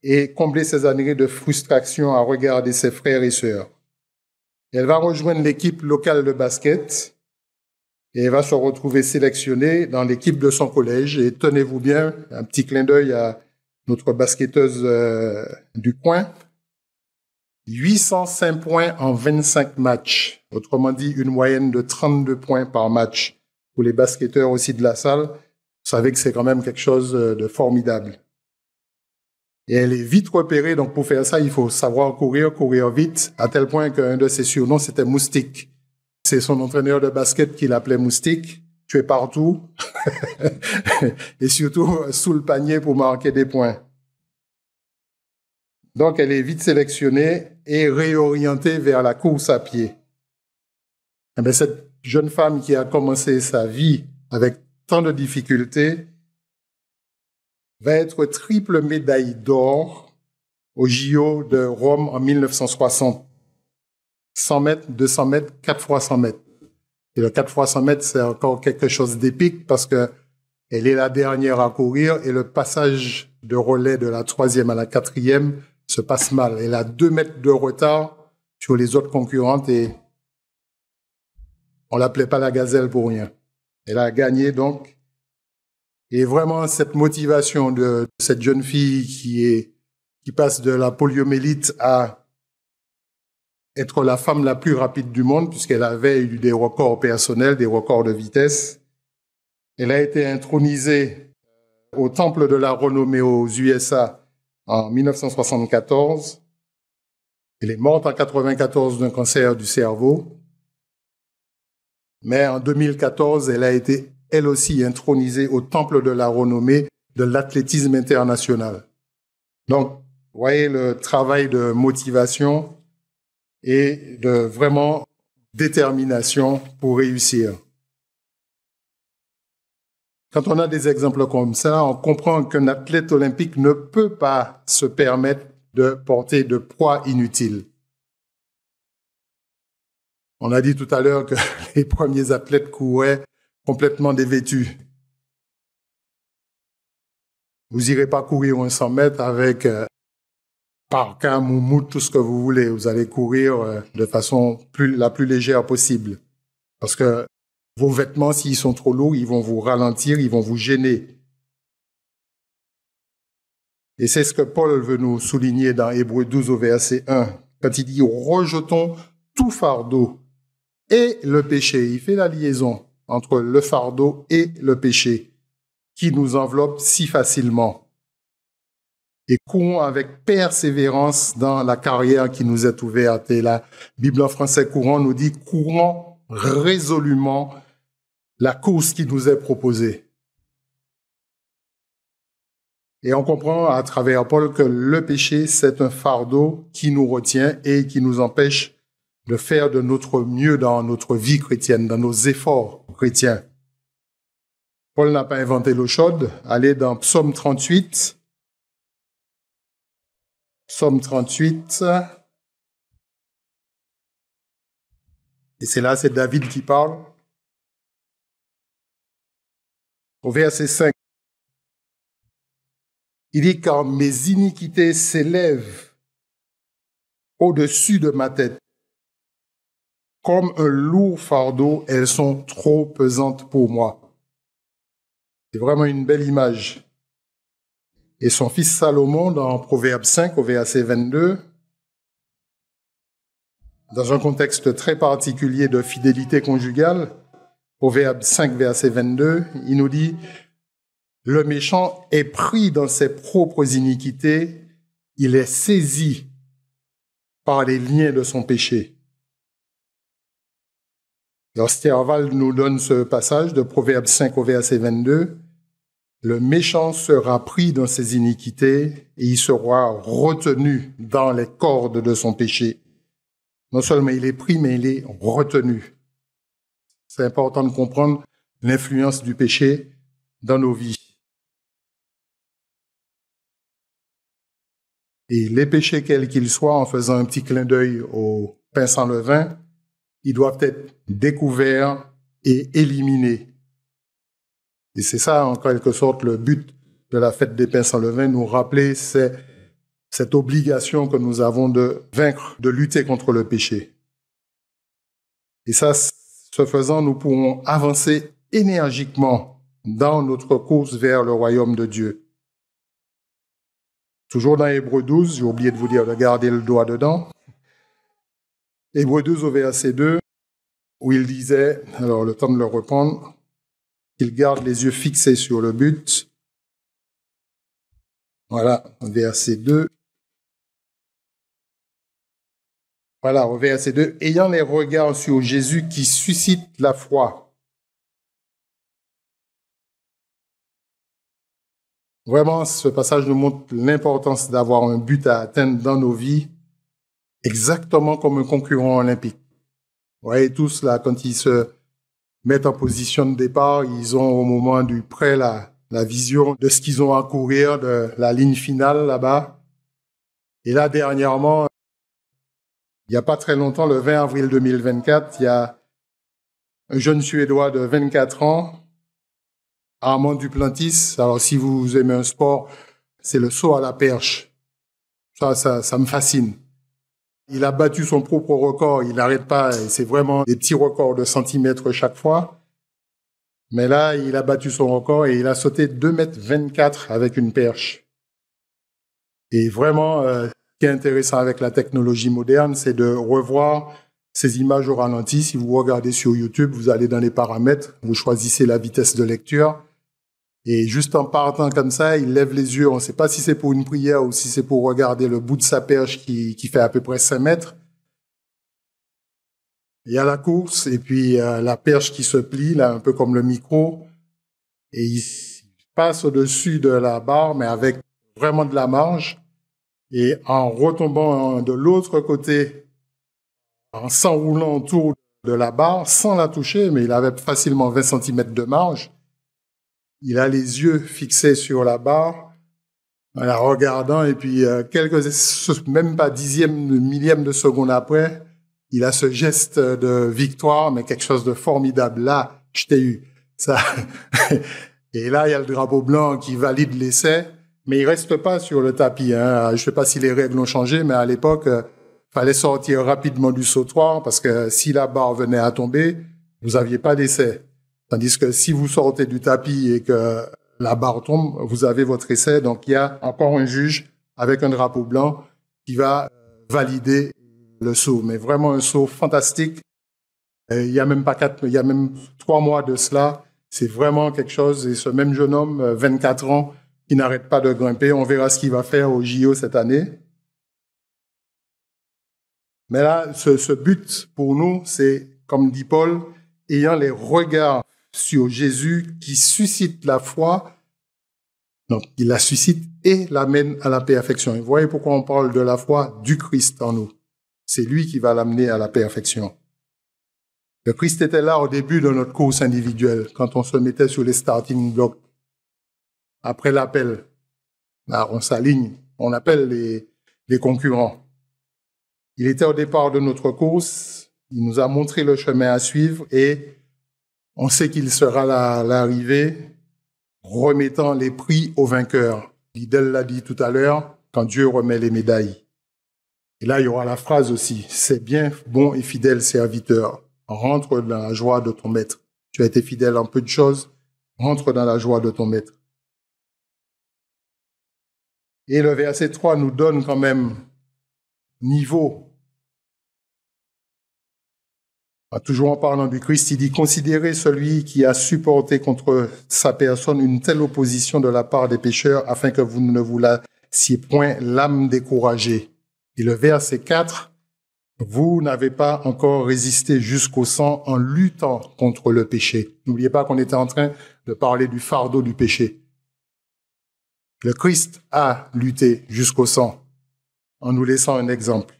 et combler ses années de frustration à regarder ses frères et sœurs. Elle va rejoindre l'équipe locale de basket et elle va se retrouver sélectionnée dans l'équipe de son collège. Et tenez-vous bien, un petit clin d'œil à notre basketteuse du coin. 805 points en 25 matchs. Autrement dit, une moyenne de 32 points par match. Pour les basketteurs aussi de la salle, vous savez que c'est quand même quelque chose de formidable. Et elle est vite repérée, donc pour faire ça, il faut savoir courir vite, à tel point qu'un de ses surnoms, c'était Moustique. C'est son entraîneur de basket qui l'appelait Moustique. Tu es partout. Et surtout sous le panier pour marquer des points. Donc, elle est vite sélectionnée et réorientée vers la course à pied. Et bien, cette jeune femme qui a commencé sa vie avec tant de difficultés va être triple médaille d'or au JO de Rome en 1960. 100 mètres, 200 mètres, 4 fois 100 mètres. Et le 4 fois 100 mètres, c'est encore quelque chose d'épique parce que elle est la dernière à courir et le passage de relais de la 3e à la 4e se passe mal. Elle a 2 mètres de retard sur les autres concurrentes et on l'appelait pas la gazelle pour rien. Elle a gagné donc. Et vraiment, cette motivation de cette jeune fille qui passe de la poliomyélite à être la femme la plus rapide du monde, puisqu'elle avait eu des records personnels, des records de vitesse. Elle a été intronisée au Temple de la Renommée aux USA en 1974. Elle est morte en 1994 d'un cancer du cerveau. Mais en 2014, elle a été elle aussi intronisée au Temple de la Renommée de l'athlétisme international. Donc, vous voyez le travail de motivation et de vraiment détermination pour réussir. Quand on a des exemples comme ça, on comprend qu'un athlète olympique ne peut pas se permettre de porter de poids inutile. On a dit tout à l'heure que les premiers athlètes couraient complètement dévêtus. Vous irez pas courir un 100 mètres avec parka, moumoute, tout ce que vous voulez. Vous allez courir de façon la plus légère possible. Parce que vos vêtements, s'ils sont trop lourds, ils vont vous ralentir, ils vont vous gêner. Et c'est ce que Paul veut nous souligner dans Hébreux 12 au verset 1, quand il dit « Rejetons tout fardeau et le péché ». Il fait la liaison entre le fardeau et le péché qui nous enveloppe si facilement. Et courons avec persévérance dans la carrière qui nous est ouverte. Et la Bible en français courant nous dit « Courons résolument la course qui nous est proposée ». Et on comprend à travers Paul que le péché, c'est un fardeau qui nous retient et qui nous empêche de faire de notre mieux dans notre vie chrétienne, dans nos efforts chrétiens. Paul n'a pas inventé l'eau chaude. Allez dans Psaume 38. Psaume 38. Et c'est là, c'est David qui parle. Au verset 5. Il dit, car mes iniquités s'élèvent au-dessus de ma tête. Comme un lourd fardeau, elles sont trop pesantes pour moi. C'est vraiment une belle image. Et son fils Salomon, dans Proverbe 5, au verset 22, dans un contexte très particulier de fidélité conjugale, Proverbe 5, verset 22, il nous dit « Le méchant est pris dans ses propres iniquités, il est saisi par les liens de son péché. » L'Ostierval nous donne ce passage de Proverbe 5 au verset 22. Le méchant sera pris dans ses iniquités et il sera retenu dans les cordes de son péché. Non seulement il est pris, mais il est retenu. C'est important de comprendre l'influence du péché dans nos vies. Et les péchés, quels qu'ils soient, en faisant un petit clin d'œil au pain sans levain, ils doivent être découverts et éliminés. Et c'est ça, en quelque sorte, le but de la fête des pains sans levain, nous rappeler cette obligation que nous avons de vaincre, de lutter contre le péché. Et ça, ce faisant, nous pourrons avancer énergiquement dans notre course vers le royaume de Dieu. Toujours dans Hébreux 12, j'ai oublié de vous dire de garder le doigt dedans. Hébreux 12 au verset 2, où il disait, alors le temps de le reprendre, qu'il garde les yeux fixés sur le but. Voilà, verset 2. Voilà, au verset 2, ayant les regards sur Jésus qui suscite la foi. Vraiment, ce passage nous montre l'importance d'avoir un but à atteindre dans nos vies, exactement comme un concurrent olympique. Vous voyez tous, là, quand ils se mettent en position de départ, ils ont au moment du prêt la vision de ce qu'ils ont à courir, de la ligne finale là-bas. Et là, dernièrement, il n'y a pas très longtemps, le 20 avril 2024, il y a un jeune Suédois de 24 ans, Armand Duplantis. Alors, si vous aimez un sport, c'est le saut à la perche. Ça me fascine. Il a battu son propre record, il n'arrête pas, c'est vraiment des petits records de centimètres chaque fois. Mais là, il a battu son record et il a sauté 2,24 m avec une perche. Et vraiment, ce qui est intéressant avec la technologie moderne, c'est de revoir ces images au ralenti. Si vous regardez sur YouTube, vous allez dans les paramètres, vous choisissez la vitesse de lecture. Et juste en partant comme ça, il lève les yeux. On ne sait pas si c'est pour une prière ou si c'est pour regarder le bout de sa perche qui fait à peu près 5 mètres. Il y a la course et puis la perche qui se plie, là, un peu comme le micro. Et il passe au-dessus de la barre, mais avec vraiment de la marge. Et en retombant de l'autre côté, en s'enroulant autour de la barre, sans la toucher, mais il avait facilement 20 cm de marge. Il a les yeux fixés sur la barre, en la regardant, et puis même pas millième de seconde après, il a ce geste de victoire, mais quelque chose de formidable. Là, je t'ai eu. Ça. Et là, il y a le drapeau blanc qui valide l'essai, mais il reste pas sur le tapis. Je sais pas si les règles ont changé, mais à l'époque, fallait sortir rapidement du sautoir, parce que si la barre venait à tomber, vous aviez pas d'essai. Tandis que si vous sortez du tapis et que la barre tombe, vous avez votre essai. Donc, il y a encore un juge avec un drapeau blanc qui va valider le saut. Mais vraiment un saut fantastique. Il y a même 3 mois de cela. C'est vraiment quelque chose. Et ce même jeune homme, 24 ans, qui n'arrête pas de grimper. On verra ce qu'il va faire au JO cette année. Mais là, ce but pour nous, c'est, comme dit Paul, ayant les regards sur Jésus qui suscite la foi, donc il la suscite et l'amène à la perfection. Et vous voyez pourquoi on parle de la foi du Christ en nous. C'est lui qui va l'amener à la perfection. Le Christ était là au début de notre course individuelle, quand on se mettait sur les starting blocks. Après l'appel, là, on s'aligne, on appelle les concurrents. Il était au départ de notre course, il nous a montré le chemin à suivre et on sait qu'il sera à l'arrivée, remettant les prix aux vainqueurs. Lidl l'a dit tout à l'heure, quand Dieu remet les médailles. Et là, il y aura la phrase aussi, c'est bien, bon et fidèle serviteur. Rentre dans la joie de ton maître. Tu as été fidèle en peu de choses, rentre dans la joie de ton maître. Et le verset 3 nous donne quand même niveau. Toujours en parlant du Christ, il dit « Considérez celui qui a supporté contre sa personne une telle opposition de la part des pécheurs, afin que vous ne vous lassiez point l'âme découragée. » Et le verset 4, « Vous n'avez pas encore résisté jusqu'au sang en luttant contre le péché. » N'oubliez pas qu'on était en train de parler du fardeau du péché. Le Christ a lutté jusqu'au sang en nous laissant un exemple.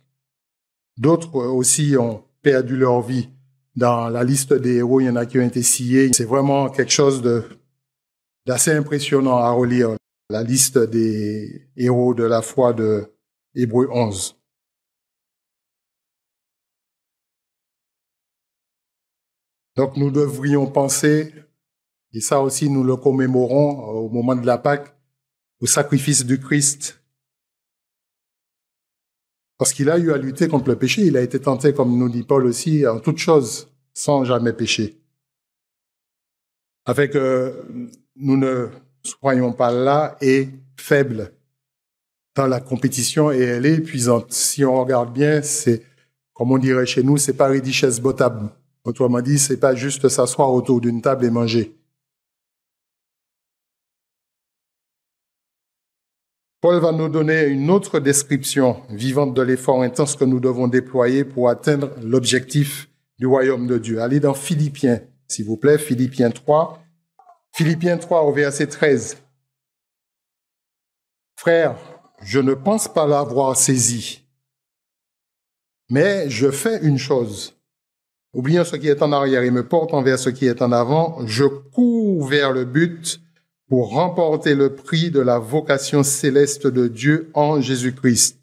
D'autres aussi ont perdu leur vie. Dans la liste des héros, il y en a qui ont été sciés. C'est vraiment quelque chose d'assez impressionnant à relire, la liste des héros de la foi de Hébreux 11. Donc nous devrions penser, et ça aussi nous le commémorons au moment de la Pâque, au sacrifice du Christ. Parce qu'il a eu à lutter contre le péché, il a été tenté, comme nous dit Paul aussi, en toutes choses, sans jamais pécher. Afin que nous ne soyons pas là et faibles dans la compétition, et elle est épuisante. Si on regarde bien, c'est, comme on dirait chez nous, c'est pas ridichesse botable. Autrement dit, c'est pas juste s'asseoir autour d'une table et manger. Paul va nous donner une autre description vivante de l'effort intense que nous devons déployer pour atteindre l'objectif du royaume de Dieu. Allez dans Philippiens, s'il vous plaît, Philippiens 3. Philippiens 3 au verset 13. Frères, je ne pense pas l'avoir saisi, mais je fais une chose. Oubliant ce qui est en arrière et me portant vers ce qui est en avant, je cours vers le but pour remporter le prix de la vocation céleste de Dieu en Jésus-Christ.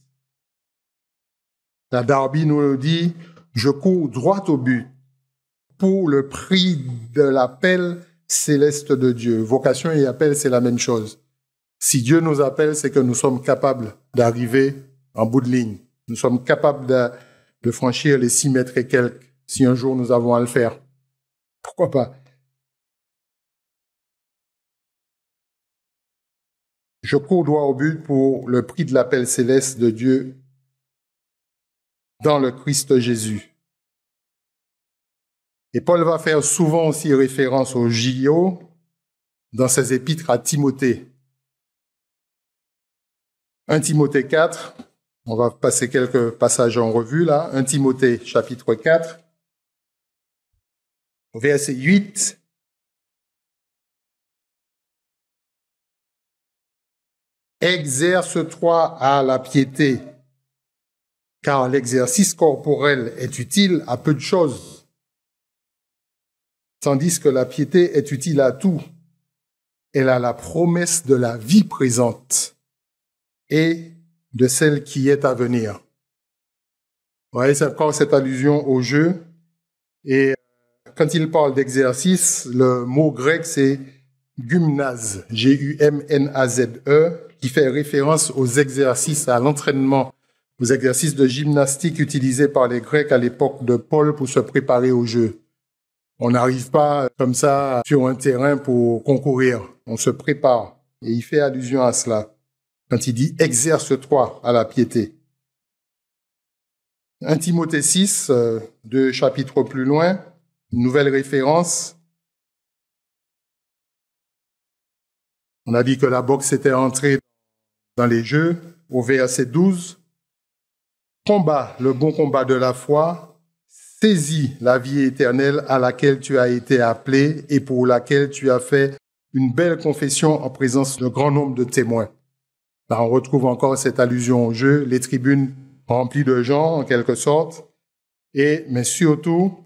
La Darby nous le dit, je cours droit au but pour le prix de l'appel céleste de Dieu. Vocation et appel, c'est la même chose. Si Dieu nous appelle, c'est que nous sommes capables d'arriver en bout de ligne. Nous sommes capables de franchir les 6 mètres et quelques, si un jour nous avons à le faire. Pourquoi pas? Je cours droit au but pour le prix de l'appel céleste de Dieu dans le Christ Jésus. Et Paul va faire souvent aussi référence au JO dans ses épîtres à Timothée. 1 Timothée 4, on va passer quelques passages en revue là. 1 Timothée chapitre 4, verset 8. Exerce-toi à la piété, car l'exercice corporel est utile à peu de choses, tandis que la piété est utile à tout. Elle a la promesse de la vie présente et de celle qui est à venir. Vous voyez, c'est encore cette allusion au jeu. Et quand il parle d'exercice, le mot grec, c'est gymnase, G-U-M-N-A-Z-E, qui fait référence aux exercices, à l'entraînement, aux exercices de gymnastique utilisés par les Grecs à l'époque de Paul pour se préparer au jeu. On n'arrive pas comme ça sur un terrain pour concourir. On se prépare. Et il fait allusion à cela quand il dit « exerce-toi à la piété ». 1 Timothée 6, 2 chapitres plus loin, une nouvelle référence. On a dit que la boxe était entrée dans les jeux. Au verset 12, « Combat le bon combat de la foi, saisis la vie éternelle à laquelle tu as été appelé et pour laquelle tu as fait une belle confession en présence d'un grand nombre de témoins. » Là, on retrouve encore cette allusion au jeu. Les tribunes rempli de gens en quelque sorte, mais surtout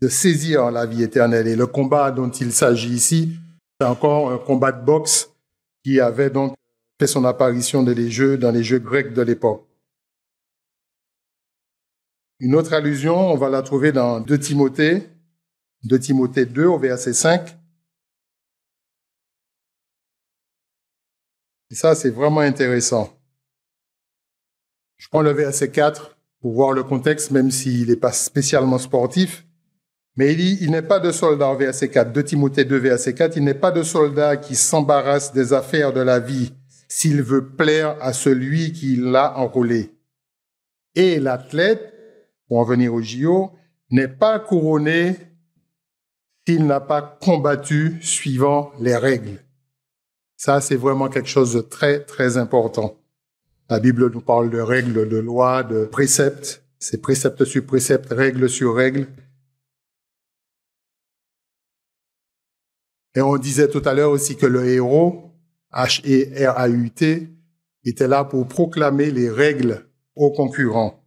de saisir la vie éternelle. Et le combat dont il s'agit ici, c'est encore un combat de boxe qui avait donc fait son apparition dans les jeux grecs de l'époque. Une autre allusion, on va la trouver dans 2 Timothée 2 au verset 5. Et ça, c'est vraiment intéressant. Je prends le verset 4 pour voir le contexte, même s'il n'est pas spécialement sportif. Mais il dit, il n'est pas de soldat, en verset 4, 2 Timothée 2, verset 4, il n'est pas de soldat qui s'embarrasse des affaires de la vie s'il veut plaire à celui qui l'a enrôlé. Et l'athlète, pour en venir au JO, n'est pas couronné s'il n'a pas combattu suivant les règles. Ça, c'est vraiment quelque chose de très, très important. La Bible nous parle de règles, de lois, de préceptes. C'est précepte sur précepte, règle sur règle. Et on disait tout à l'heure aussi que le héros, H-E-R-A-U-T, était là pour proclamer les règles aux concurrents.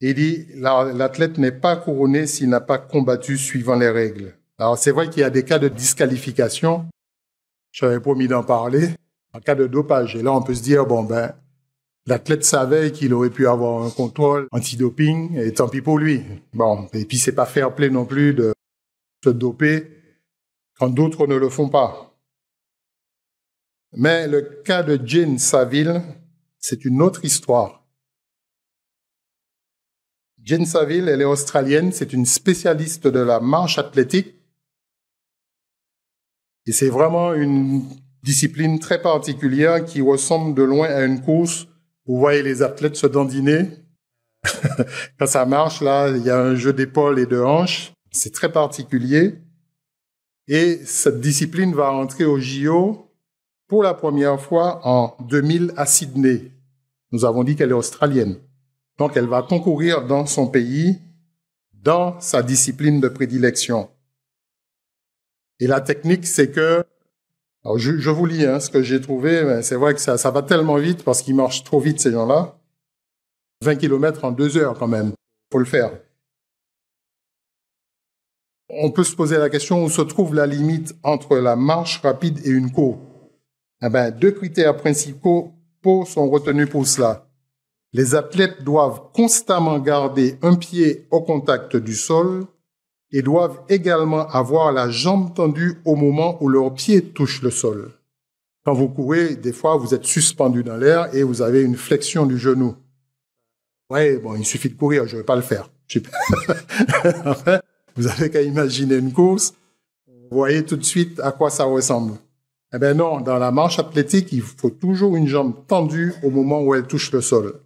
Il dit, l'athlète n'est pas couronné s'il n'a pas combattu suivant les règles. Alors, c'est vrai qu'il y a des cas de disqualification. J'avais promis d'en parler. En cas de dopage. Et là, on peut se dire, l'athlète savait qu'il aurait pu avoir un contrôle antidoping, et tant pis pour lui. Et puis c'est pas fair play non plus de se doper quand d'autres ne le font pas. Mais le cas de Jane Saville, c'est une autre histoire. Jane Saville, elle est australienne, c'est une spécialiste de la marche athlétique. Et c'est vraiment une discipline très particulière qui ressemble de loin à une course. Vous voyez les athlètes se dandiner. Quand ça marche, là, il y a un jeu d'épaules et de hanches. C'est très particulier. Et cette discipline va entrer au JO pour la première fois en 2000 à Sydney. Nous avons dit qu'elle est australienne. Donc, elle va concourir dans son pays, dans sa discipline de prédilection. Et la technique, c'est que, alors je vous lis ce que j'ai trouvé, mais c'est vrai que ça va tellement vite parce qu'ils marchent trop vite, ces gens-là. 20 km en 2 heures quand même, faut le faire. On peut se poser la question où se trouve la limite entre la marche rapide et une course. 2 critères principaux sont retenus pour cela. Les athlètes doivent constamment garder un pied au contact du sol et doivent également avoir la jambe tendue au moment où leur pied touche le sol. Quand vous courez, des fois, vous êtes suspendu dans l'air et vous avez une flexion du genou. Il suffit de courir, je ne vais pas le faire. Enfin, vous avez qu'à imaginer une course, vous voyez tout de suite à quoi ça ressemble. Non, dans la marche athlétique, il faut toujours une jambe tendue au moment où elle touche le sol.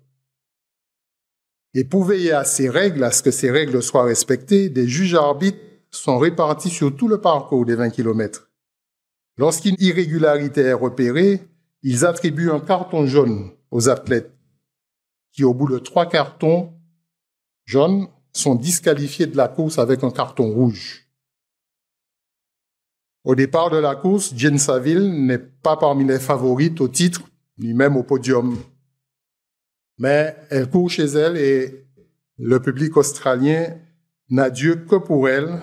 Et pour veiller à ces règles, à ce que ces règles soient respectées, des juges arbitres sont répartis sur tout le parcours des 20 km. Lorsqu'une irrégularité est repérée, ils attribuent un carton jaune aux athlètes qui, au bout de 3 cartons jaunes, sont disqualifiés de la course avec un carton rouge. Au départ de la course, Jane Saville n'est pas parmi les favorites au titre, ni même au podium. Mais elle court chez elle et le public australien n'a Dieu que pour elle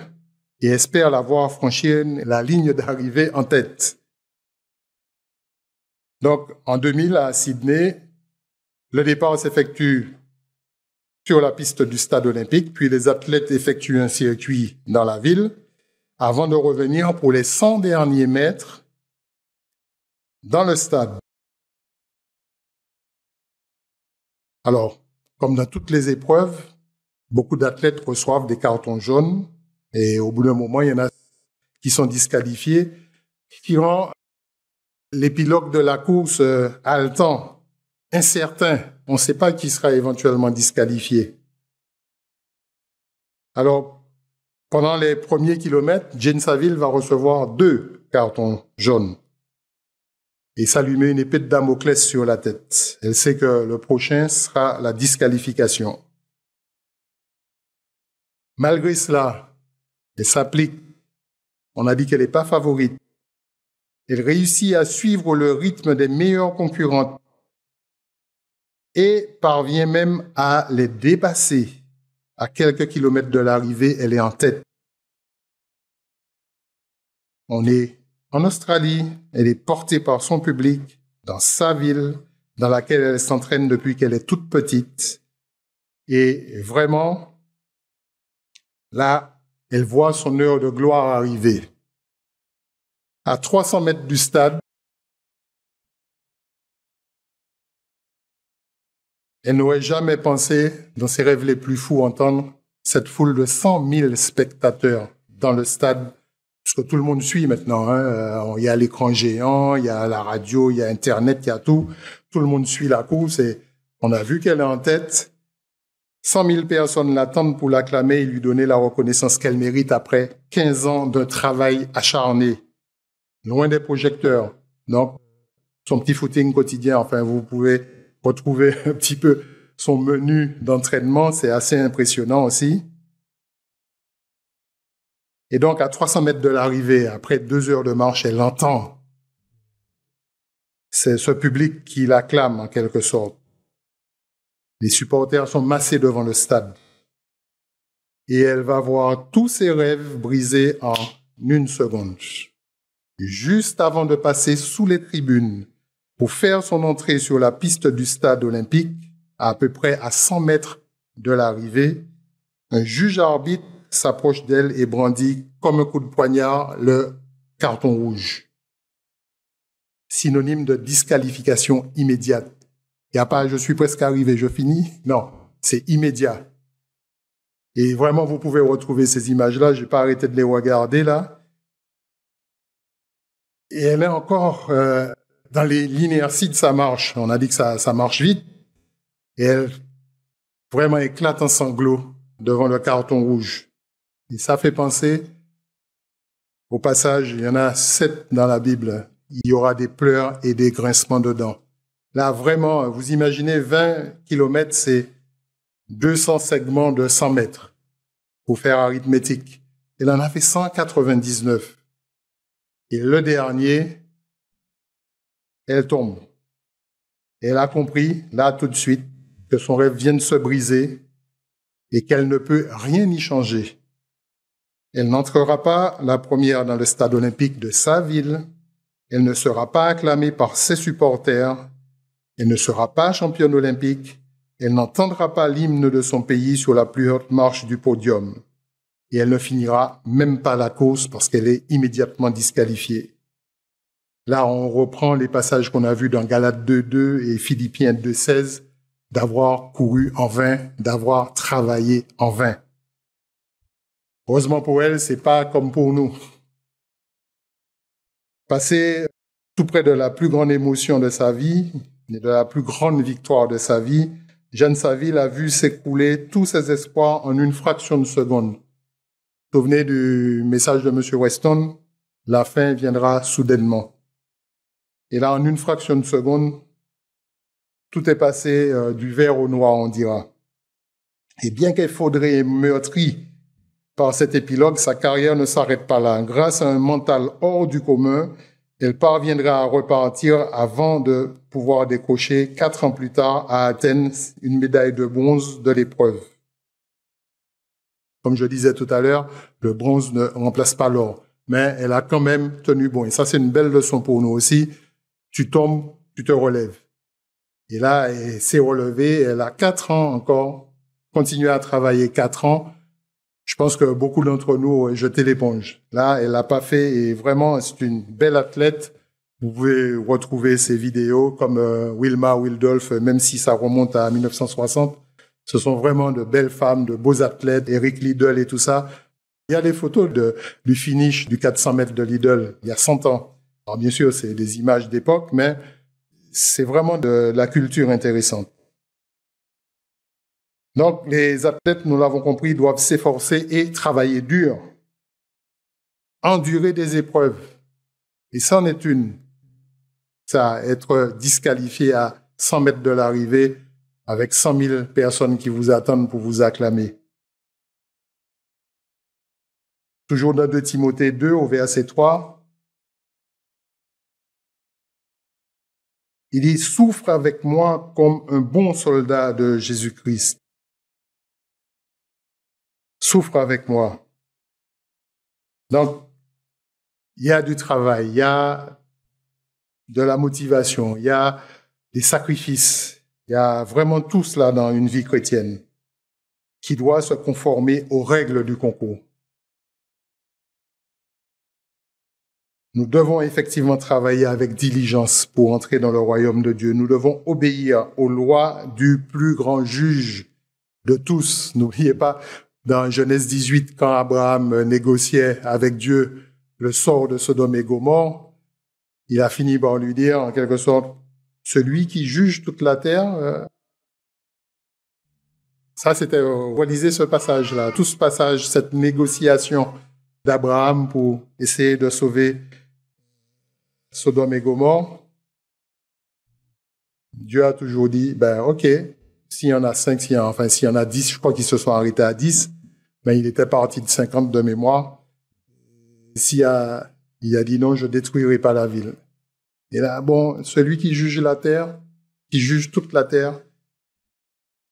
et espère la voir franchir la ligne d'arrivée en tête. Donc, en 2000 à Sydney, le départ s'effectue sur la piste du stade olympique, puis les athlètes effectuent un circuit dans la ville avant de revenir pour les 100 derniers mètres dans le stade. Alors, comme dans toutes les épreuves, beaucoup d'athlètes reçoivent des cartons jaunes et au bout d'un moment, il y en a qui sont disqualifiés, ce qui rend l'épilogue de la course haletant, incertain. On ne sait pas qui sera éventuellement disqualifié. Alors, pendant les premiers kilomètres, Jane Saville va recevoir 2 cartons jaunes. Et ça lui met une épée de Damoclès sur la tête. Elle sait que le prochain sera la disqualification. Malgré cela, elle s'applique. On a dit qu'elle n'est pas favorite. Elle réussit à suivre le rythme des meilleures concurrentes et parvient même à les dépasser. À quelques kilomètres de l'arrivée, elle est en tête. On est en Australie, elle est portée par son public, dans sa ville, dans laquelle elle s'entraîne depuis qu'elle est toute petite. Et vraiment, là, elle voit son heure de gloire arriver. À 300 mètres du stade, elle n'aurait jamais pensé, dans ses rêves les plus fous, entendre cette foule de 100 000 spectateurs dans le stade, parce que tout le monde suit maintenant. Il y a l'écran géant, il y a la radio, il y a Internet, il y a tout. Tout le monde suit la course et on a vu qu'elle est en tête. 100 000 personnes l'attendent pour l'acclamer et lui donner la reconnaissance qu'elle mérite après 15 ans de travail acharné, loin des projecteurs. Donc, son petit footing quotidien, enfin, vous pouvez retrouver un petit peu son menu d'entraînement, c'est assez impressionnant aussi. Et donc, à 300 mètres de l'arrivée, après 2 heures de marche, elle entend. C'est ce public qui l'acclame en quelque sorte. Les supporters sont massés devant le stade. Et elle va voir tous ses rêves brisés en 1 seconde. Juste avant de passer sous les tribunes pour faire son entrée sur la piste du stade olympique, à peu près à 100 mètres de l'arrivée, un juge arbitre s'approche d'elle et brandit comme un coup de poignard le carton rouge. Synonyme de disqualification immédiate. Il n'y a pas « je suis presque arrivé, je finis ». Non, c'est immédiat. Et vraiment, vous pouvez retrouver ces images-là. Je n'ai pas arrêté de les regarder là. Et elle est encore dans l'inertie de sa marche. On a dit que ça marche vite. Et elle vraiment éclate en sanglots devant le carton rouge. Et ça fait penser, au passage, il y en a 7 dans la Bible. Il y aura des pleurs et des grincements de dents. Là, vraiment, vous imaginez 20 kilomètres, c'est 200 segments de 100 mètres pour faire arithmétique. Elle en a fait 199. Et le dernier, elle tombe. Elle a compris, là, tout de suite, que son rêve vient de se briser et qu'elle ne peut rien y changer. Elle n'entrera pas la première dans le stade olympique de sa ville. Elle ne sera pas acclamée par ses supporters. Elle ne sera pas championne olympique. Elle n'entendra pas l'hymne de son pays sur la plus haute marche du podium. Et elle ne finira même pas la course parce qu'elle est immédiatement disqualifiée. Là, on reprend les passages qu'on a vus dans Galates 2.2 et Philippiens 2.16, d'avoir couru en vain, d'avoir travaillé en vain. Heureusement pour elle, c'est pas comme pour nous. Passer tout près de la plus grande émotion de sa vie, et de la plus grande victoire de sa vie, Jeanne Saville a vu s'écrouler tous ses espoirs en une fraction de seconde. Souvenez du message de M. Weston, la fin viendra soudainement. Et là, en une fraction de seconde, tout est passé du vert au noir, on dira. Et bien qu'elle faudrait meurtrie par cet épilogue, sa carrière ne s'arrête pas là. Grâce à un mental hors du commun, elle parviendra à repartir avant de pouvoir décrocher 4 ans plus tard à Athènes une médaille de bronze de l'épreuve. Comme je disais tout à l'heure, le bronze ne remplace pas l'or, mais elle a quand même tenu bon. Et ça, c'est une belle leçon pour nous aussi. Tu tombes, tu te relèves. Et là, elle s'est relevée, elle a 4 ans encore, continué à travailler 4 ans. Je pense que beaucoup d'entre nous ont jeté l'éponge. Là, elle l'a pas fait et vraiment, c'est une belle athlète. Vous pouvez retrouver ses vidéos comme Wilma Wildolf, même si ça remonte à 1960. Ce sont vraiment de belles femmes, de beaux athlètes, Eric Liddell et tout ça. Il y a des photos du finish du 400 mètres de Liddell, il y a 100 ans. Alors bien sûr, c'est des images d'époque, mais c'est vraiment de la culture intéressante. Donc, les athlètes, nous l'avons compris, doivent s'efforcer et travailler dur, endurer des épreuves. Et ça en est une. Ça, être disqualifié à 100 mètres de l'arrivée avec 100 000 personnes qui vous attendent pour vous acclamer. Toujours dans 2 Timothée 2, au verset 3, Il dit, souffre avec moi comme un bon soldat de Jésus-Christ. Souffre avec moi. Donc, il y a du travail, il y a de la motivation, il y a des sacrifices. Il y a vraiment tout cela dans une vie chrétienne qui doit se conformer aux règles du concours. Nous devons effectivement travailler avec diligence pour entrer dans le royaume de Dieu. Nous devons obéir aux lois du plus grand juge de tous. N'oubliez pas, dans Genèse 18, quand Abraham négociait avec Dieu le sort de Sodome et Gomorrhe, il a fini par lui dire, en quelque sorte, celui qui juge toute la terre. Ça, c'était relisez ce passage-là, tout ce passage, cette négociation d'Abraham pour essayer de sauver Sodome et Gomorrhe. Dieu a toujours dit, ok, s'il y en a 5, s'il y en a 10, je crois qu'ils se sont arrêtés à 10, il était parti de 50 de mémoire. Il a dit non, je détruirai pas la ville. Et là, celui qui juge la terre, qui juge toute la terre.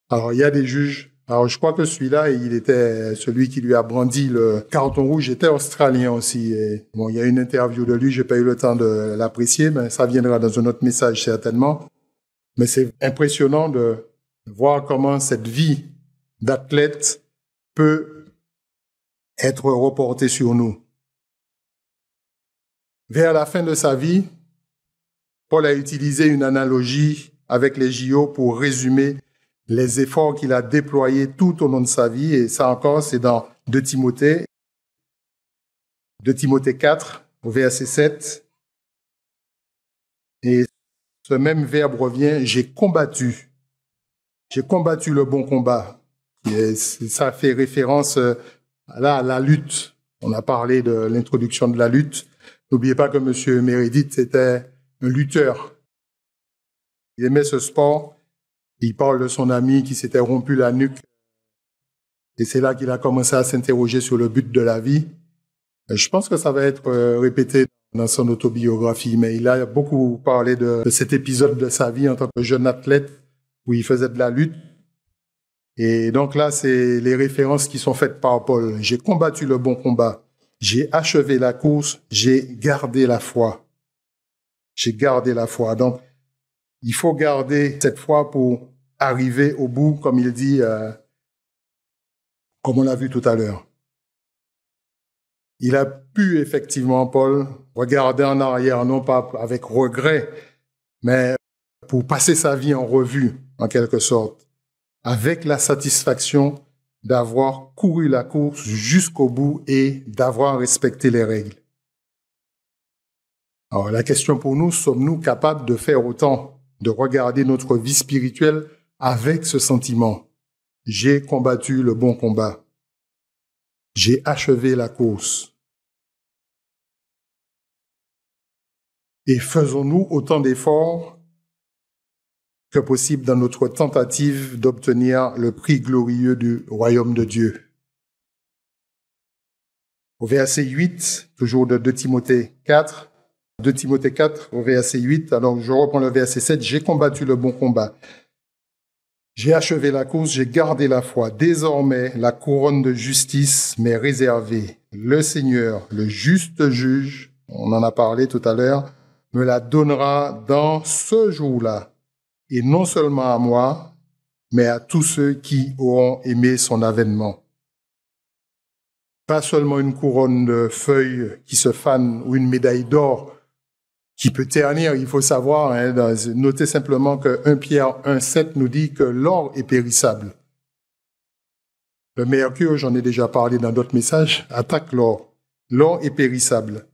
Alors, il y a des juges. Alors, je crois que celui-là, il était celui qui lui a brandi le carton rouge, était australien aussi. Et, il y a une interview de lui, j'ai pas eu le temps de l'apprécier, mais ça viendra dans un autre message certainement. Mais c'est impressionnant de voir comment cette vie d'athlète peut être reportée sur nous. Vers la fin de sa vie, Paul a utilisé une analogie avec les JO pour résumer les efforts qu'il a déployés tout au long de sa vie. Et ça encore, c'est dans 2 Timothée 4, au verset 7. Et ce même verbe revient, j'ai combattu le bon combat. Et ça fait référence à la lutte. On a parlé de l'introduction de la lutte. N'oubliez pas que M. Meredith était un lutteur. Il aimait ce sport. Il parle de son ami qui s'était rompu la nuque. Et c'est là qu'il a commencé à s'interroger sur le but de la vie. Je pense que ça va être répété dans son autobiographie, mais il a beaucoup parlé de cet épisode de sa vie en tant que jeune athlète où il faisait de la lutte. Et donc là, c'est les références qui sont faites par Paul. J'ai combattu le bon combat. J'ai achevé la course. J'ai gardé la foi. J'ai gardé la foi. Donc, il faut garder cette foi pour arriver au bout, comme il dit, comme on l'a vu tout à l'heure. Il a pu effectivement, Paul, regarder en arrière, non pas avec regret, mais pour passer sa vie en revue, en quelque sorte, avec la satisfaction d'avoir couru la course jusqu'au bout et d'avoir respecté les règles. Alors, la question pour nous, sommes-nous capables de faire autant, de regarder notre vie spirituelle avec ce sentiment? J'ai combattu le bon combat. J'ai achevé la course. Et faisons-nous autant d'efforts que possible dans notre tentative d'obtenir le prix glorieux du royaume de Dieu. Au verset 8, toujours de 2 Timothée 4, 2 Timothée 4, au verset 8, alors je reprends le verset 7, « J'ai combattu le bon combat. J'ai achevé la course, j'ai gardé la foi. Désormais, la couronne de justice m'est réservée. Le Seigneur, le juste juge, on en a parlé tout à l'heure, me la donnera dans ce jour-là. Et non seulement à moi, mais à tous ceux qui auront aimé son avènement. » Pas seulement une couronne de feuilles qui se fanent ou une médaille d'or qui peut ternir. Il faut savoir, notez simplement que 1 Pierre 1,7 nous dit que l'or est périssable. Le mercure, j'en ai déjà parlé dans d'autres messages, attaque l'or. L'or est périssable.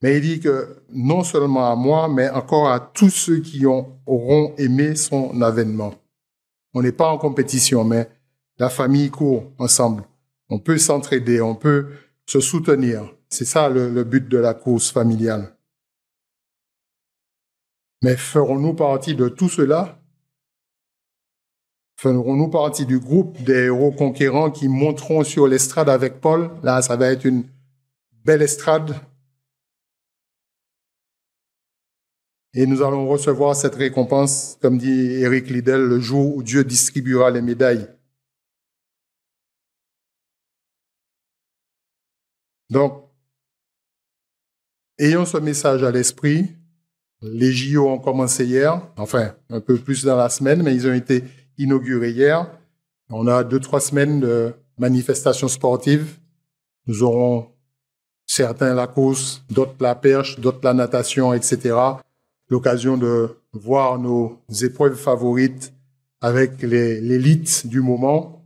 Mais il dit que non seulement à moi, mais encore à tous ceux qui auront aimé son avènement. On n'est pas en compétition, mais la famille court ensemble. On peut s'entraider, on peut se soutenir. C'est ça le but de la course familiale. Mais ferons-nous partie de tout cela? Ferons-nous partie du groupe des héros conquérants qui monteront sur l'estrade avec Paul? Là, ça va être une belle estrade. Et nous allons recevoir cette récompense, comme dit Éric Liddell, le jour où Dieu distribuera les médailles. Donc, ayons ce message à l'esprit. Les JO ont commencé hier, enfin, un peu plus dans la semaine, mais ils ont été inaugurés hier. On a 2-3 semaines de manifestations sportives. Nous aurons certains la course, d'autres la perche, d'autres la natation, etc. L'occasion de voir nos épreuves favorites avec l'élite du moment.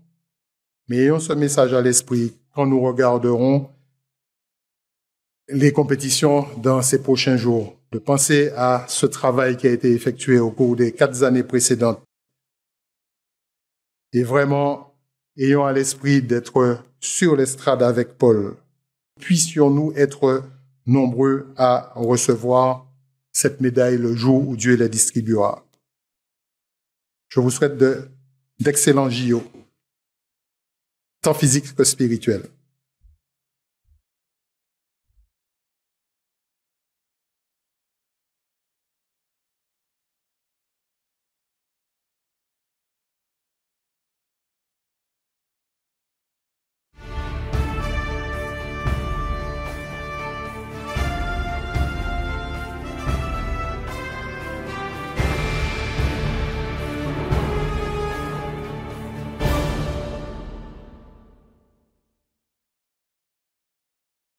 Mais ayons ce message à l'esprit quand nous regarderons les compétitions dans ces prochains jours, de penser à ce travail qui a été effectué au cours des 4 années précédentes. Et vraiment, ayons à l'esprit d'être sur l'estrade avec Paul. Puissions-nous être nombreux à recevoir cette médaille le jour où Dieu la distribuera. Je vous souhaite d'excellents JO, tant physiques que spirituels.